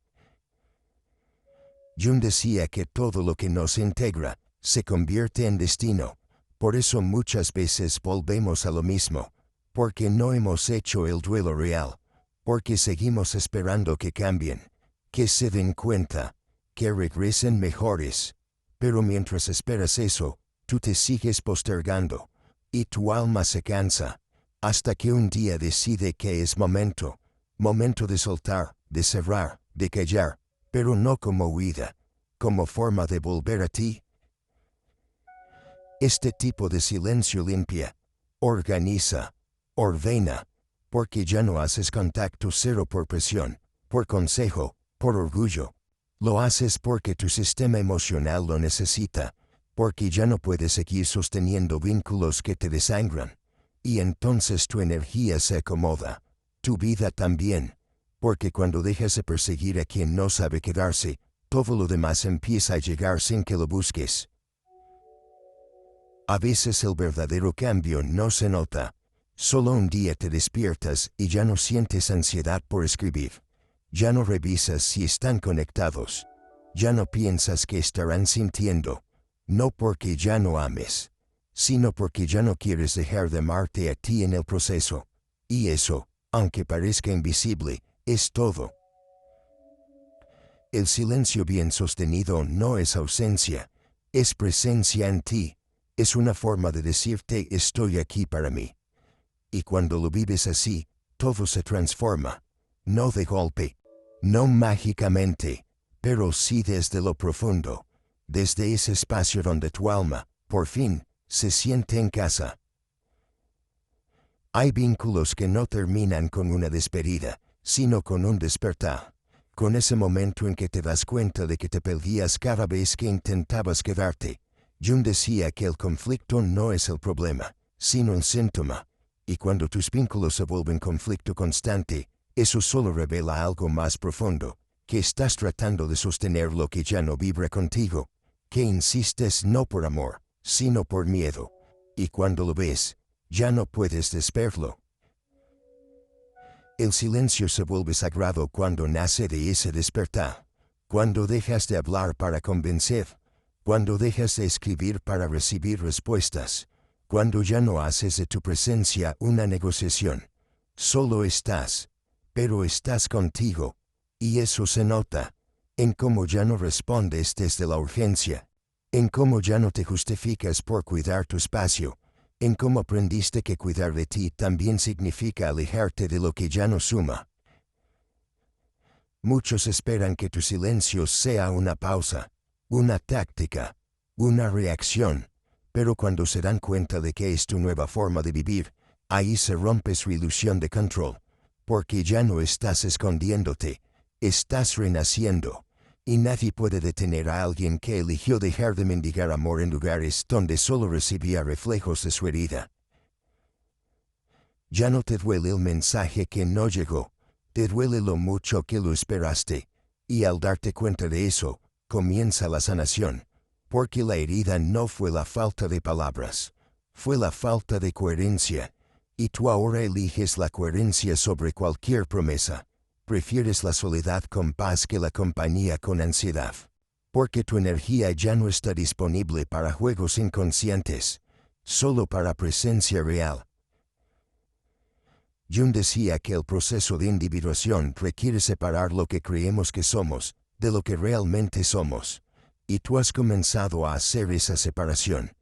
Jung decía que todo lo que nos integra, se convierte en destino, por eso muchas veces volvemos a lo mismo, porque no hemos hecho el duelo real, porque seguimos esperando que cambien, que se den cuenta, que regresen mejores. Pero mientras esperas eso, tú te sigues postergando, y tu alma se cansa, hasta que un día decide que es momento de soltar, de cerrar, de callar, pero no como huida, como forma de volver a ti. Este tipo de silencio limpia, organiza, ordena, porque ya no haces contacto cero por presión, por consejo, por orgullo, Lo haces porque tu sistema emocional lo necesita, porque ya no puedes seguir sosteniendo vínculos que te desangran. Y entonces tu energía se acomoda, tu vida también, porque cuando dejas de perseguir a quien no sabe quedarse, todo lo demás empieza a llegar sin que lo busques. A veces el verdadero cambio no se nota. Solo un día te despiertas y ya no sientes ansiedad por escribir. Ya no revisas si están conectados. Ya no piensas que estarán sintiendo. No porque ya no ames, sino porque ya no quieres dejar de amarte a ti en el proceso. Y eso, aunque parezca invisible, es todo. El silencio bien sostenido no es ausencia, es presencia en ti. Es una forma de decirte estoy aquí para mí. Y cuando lo vives así, todo se transforma. No de golpe, no mágicamente, pero sí desde lo profundo, desde ese espacio donde tu alma, por fin, se siente en casa. Hay vínculos que no terminan con una despedida, sino con un despertar. Con ese momento en que te das cuenta de que te perdías cada vez que intentabas quedarte. Jung decía que el conflicto no es el problema, sino el síntoma. Y cuando tus vínculos se vuelven conflicto constante, eso solo revela algo más profundo, que estás tratando de sostener lo que ya no vibra contigo, que insistes no por amor, sino por miedo. Y cuando lo ves, ya no puedes desverlo. El silencio se vuelve sagrado cuando nace de ese despertar, cuando dejas de hablar para convencer, cuando dejas de escribir para recibir respuestas, cuando ya no haces de tu presencia una negociación. Solo estás, pero estás contigo, y eso se nota, en cómo ya no respondes desde la urgencia, en cómo ya no te justificas por cuidar tu espacio, en cómo aprendiste que cuidar de ti también significa alejarte de lo que ya no suma. Muchos esperan que tu silencio sea una pausa, una táctica, una reacción, pero cuando se dan cuenta de que es tu nueva forma de vivir, ahí se rompe su ilusión de control, porque ya no estás escondiéndote, estás renaciendo, y nadie puede detener a alguien que eligió dejar de mendigar amor en lugares donde solo recibía reflejos de su herida. Ya no te duele el mensaje que no llegó, te duele lo mucho que lo esperaste, y al darte cuenta de eso, comienza la sanación, porque la herida no fue la falta de palabras, fue la falta de coherencia, y tú ahora eliges la coherencia sobre cualquier promesa. Prefieres la soledad con paz que la compañía con ansiedad, porque tu energía ya no está disponible para juegos inconscientes, solo para presencia real. Jung decía que el proceso de individuación requiere separar lo que creemos que somos de lo que realmente somos, y tú has comenzado a hacer esa separación.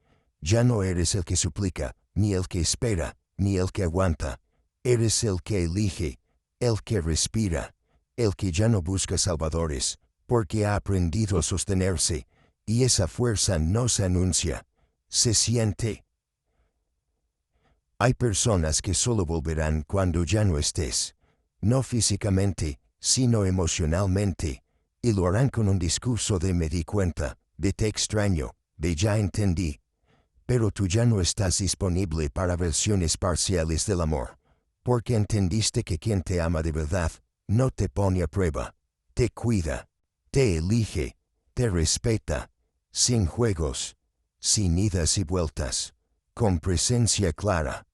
Ya no eres el que suplica, ni el que espera, ni el que aguanta. Eres el que elige, el que respira, el que ya no busca salvadores, porque ha aprendido a sostenerse, y esa fuerza no se anuncia, se siente. Hay personas que solo volverán cuando ya no estés, no físicamente, sino emocionalmente, y lo harán con un discurso de me di cuenta, de te extraño, de ya entendí. Pero tú ya no estás disponible para versiones parciales del amor, porque entendiste que quien te ama de verdad, no te pone a prueba, te cuida, te elige, te respeta, sin juegos, sin idas y vueltas, con presencia clara.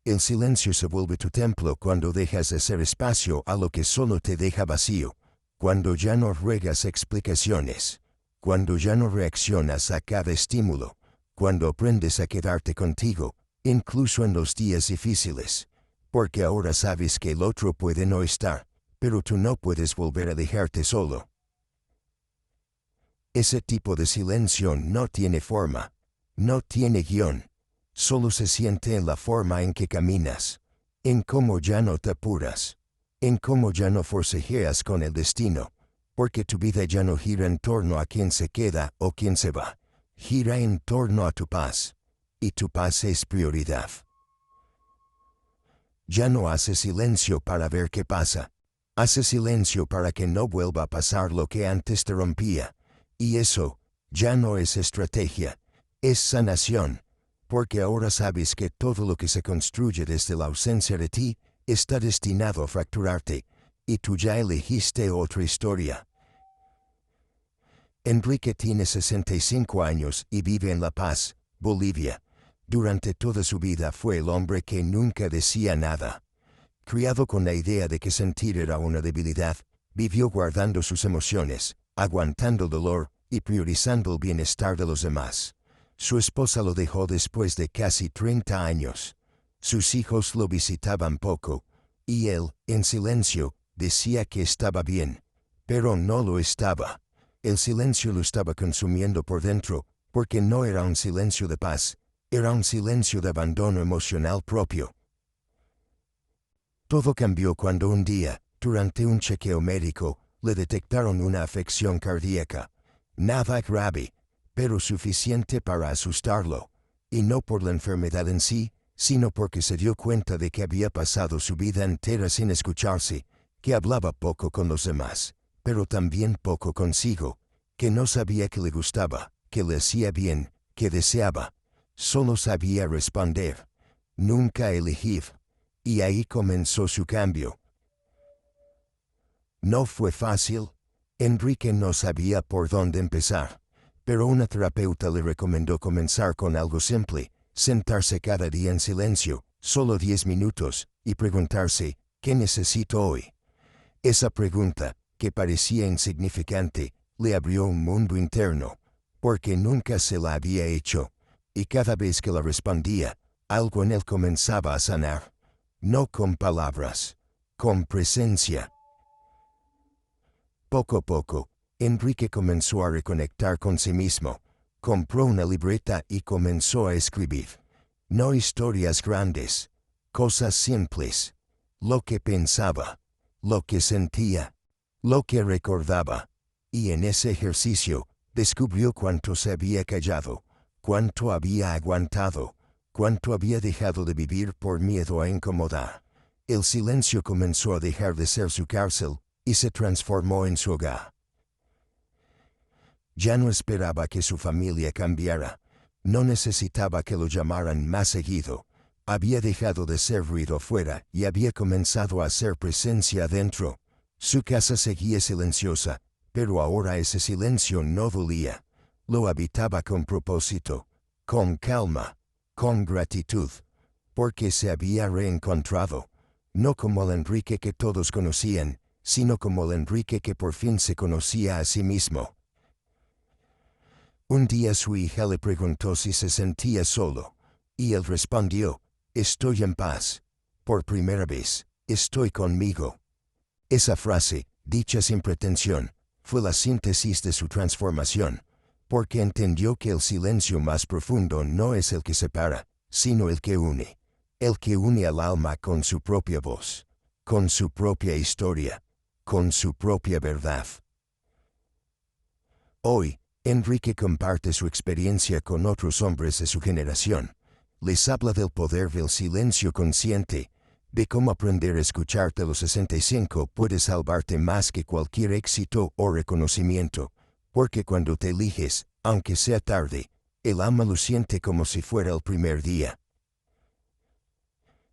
El silencio se vuelve tu templo cuando dejas de hacer espacio a lo que solo te deja vacío, cuando ya no ruegas explicaciones, cuando ya no reaccionas a cada estímulo, cuando aprendes a quedarte contigo, incluso en los días difíciles, porque ahora sabes que el otro puede no estar, pero tú no puedes volver a dejarte solo. Ese tipo de silencio no tiene forma, no tiene guión, solo se siente en la forma en que caminas, en cómo ya no te apuras, en cómo ya no forcejeas con el destino, porque tu vida ya no gira en torno a quién se queda o quién se va, gira en torno a tu paz, y tu paz es prioridad. Ya no haces silencio para ver qué pasa, Hace silencio para que no vuelva a pasar lo que antes te rompía. Y eso, ya no es estrategia, es sanación, porque ahora sabes que todo lo que se construye desde la ausencia de ti, está destinado a fracturarte, y tú ya elegiste otra historia. Enrique tiene 65 años y vive en La Paz, Bolivia. Durante toda su vida fue el hombre que nunca decía nada. Criado con la idea de que sentir era una debilidad, vivió guardando sus emociones, aguantando el dolor y priorizando el bienestar de los demás. Su esposa lo dejó después de casi 30 años. Sus hijos lo visitaban poco, y él, en silencio, decía que estaba bien, pero no lo estaba. El silencio lo estaba consumiendo por dentro, porque no era un silencio de paz, era un silencio de abandono emocional propio. Todo cambió cuando un día, durante un chequeo médico, le detectaron una afección cardíaca. Nada grave, pero suficiente para asustarlo, y no por la enfermedad en sí, sino porque se dio cuenta de que había pasado su vida entera sin escucharse, que hablaba poco con los demás, pero también poco consigo, que no sabía que le gustaba, que le hacía bien, que deseaba. Solo sabía responder. Nunca elegir. Y ahí comenzó su cambio. No fue fácil. Enrique no sabía por dónde empezar, pero una terapeuta le recomendó comenzar con algo simple, sentarse cada día en silencio, solo 10 minutos, y preguntarse, ¿qué necesito hoy? Esa pregunta, que parecía insignificante, le abrió un mundo interno, porque nunca se la había hecho, y cada vez que la respondía, algo en él comenzaba a sanar. No con palabras, con presencia. Poco a poco, Enrique comenzó a reconectar con sí mismo. Compró una libreta y comenzó a escribir. No historias grandes, cosas simples. Lo que pensaba, lo que sentía, lo que recordaba. Y en ese ejercicio, descubrió cuánto se había callado, cuánto había aguantado, cuánto había dejado de vivir por miedo a incomodar. El silencio comenzó a dejar de ser su cárcel, y se transformó en su hogar. Ya no esperaba que su familia cambiara. No necesitaba que lo llamaran más seguido. Había dejado de ser ruido fuera y había comenzado a ser presencia adentro. Su casa seguía silenciosa, pero ahora ese silencio no dolía. Lo habitaba con propósito, con calma, con gratitud, porque se había reencontrado, no como el Enrique que todos conocían, sino como el Enrique que por fin se conocía a sí mismo. Un día su hija le preguntó si se sentía solo, y él respondió, estoy en paz. Por primera vez, estoy conmigo. Esa frase, dicha sin pretensión, fue la síntesis de su transformación, porque entendió que el silencio más profundo no es el que separa, sino el que une al alma con su propia voz, con su propia historia, con su propia verdad. Hoy, Enrique comparte su experiencia con otros hombres de su generación. Les habla del poder del silencio consciente, de cómo aprender a escucharte a los 65 puede salvarte más que cualquier éxito o reconocimiento, porque cuando te eliges, aunque sea tarde, el alma lo siente como si fuera el primer día.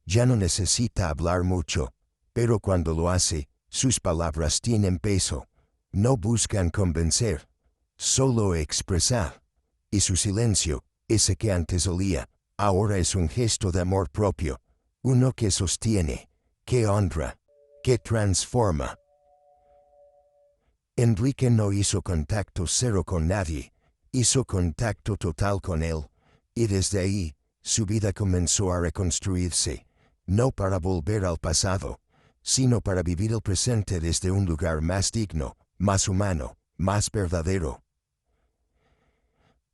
Ya no necesita hablar mucho, pero cuando lo hace, sus palabras tienen peso. No buscan convencer, solo expresar. Y su silencio, ese que antes olía, ahora es un gesto de amor propio, uno que sostiene, que honra, que transforma. Enrique no hizo contacto cero con nadie, hizo contacto total con él, y desde ahí, su vida comenzó a reconstruirse, no para volver al pasado, sino para vivir el presente desde un lugar más digno, más humano, más verdadero.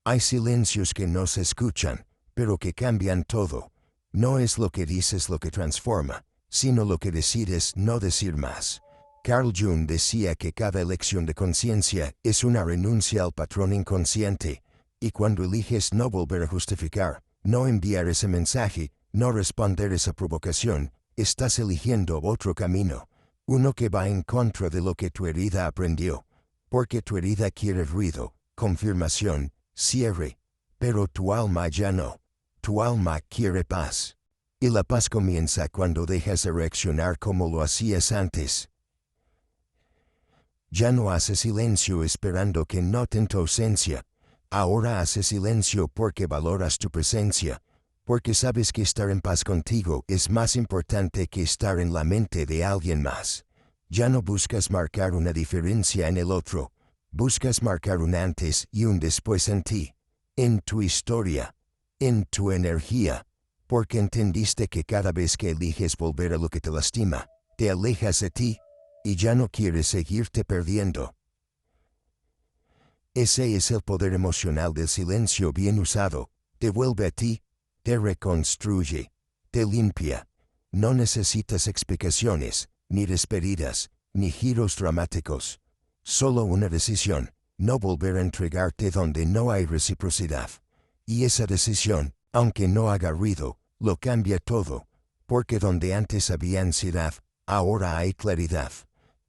Hay silencios que no se escuchan, pero que cambian todo. No es lo que dices lo que transforma, sino lo que decides no decir más. Carl Jung decía que cada elección de conciencia es una renuncia al patrón inconsciente, y cuando eliges no volver a justificar, no enviar ese mensaje, no responder esa provocación, estás eligiendo otro camino, Uno que va en contra de lo que tu herida aprendió, porque tu herida quiere ruido, confirmación, cierre, pero tu alma ya no. Tu alma quiere paz. Y la paz comienza cuando dejas de reaccionar como lo hacías antes. Ya no haces silencio esperando que noten tu ausencia. Ahora haces silencio porque valoras tu presencia, porque sabes que estar en paz contigo es más importante que estar en la mente de alguien más. Ya no buscas marcar una diferencia en el otro, buscas marcar un antes y un después en ti, en tu historia, en tu energía, porque entendiste que cada vez que eliges volver a lo que te lastima, te alejas de ti, y ya no quieres seguirte perdiendo. Ese es el poder emocional del silencio bien usado. Te vuelve a ti, te reconstruye, te limpia. No necesitas explicaciones, ni despedidas, ni giros dramáticos. Solo una decisión, no volver a entregarte donde no hay reciprocidad. Y esa decisión, aunque no haga ruido, lo cambia todo, porque donde antes había ansiedad, ahora hay claridad.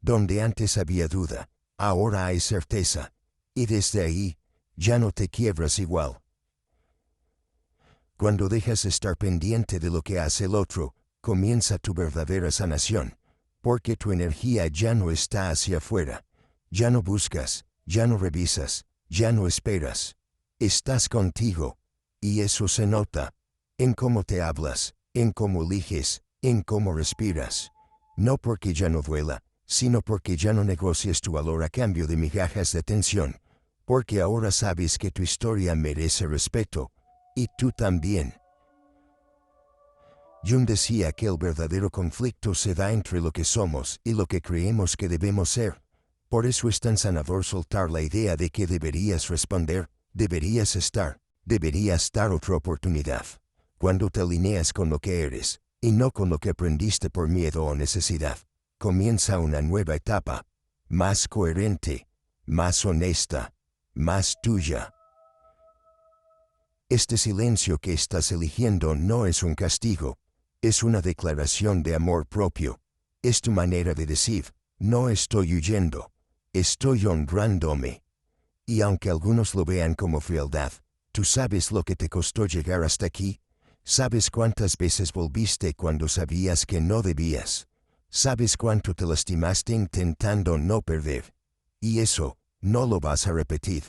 Donde antes había duda, ahora hay certeza. Y desde ahí, ya no te quiebras igual. Cuando dejas de estar pendiente de lo que hace el otro, comienza tu verdadera sanación, porque tu energía ya no está hacia afuera. Ya no buscas, ya no revisas, ya no esperas. Estás contigo, y eso se nota, en cómo te hablas, en cómo eliges, en cómo respiras. No porque ya no duela, sino porque ya no negocias tu valor a cambio de migajas de atención, porque ahora sabes que tu historia merece respeto, y tú también. Jung decía que el verdadero conflicto se da entre lo que somos y lo que creemos que debemos ser. Por eso es tan sanador soltar la idea de que deberías responder, deberías dar otra oportunidad. Cuando te alineas con lo que eres, y no con lo que aprendiste por miedo o necesidad, comienza una nueva etapa, más coherente, más honesta, más tuya. Este silencio que estás eligiendo no es un castigo, es una declaración de amor propio. Es tu manera de decir, no estoy huyendo, estoy honrándome. Y aunque algunos lo vean como frialdad, tú sabes lo que te costó llegar hasta aquí, sabes cuántas veces volviste cuando sabías que no debías, sabes cuánto te lastimaste intentando no perder. Y eso, no lo vas a repetir.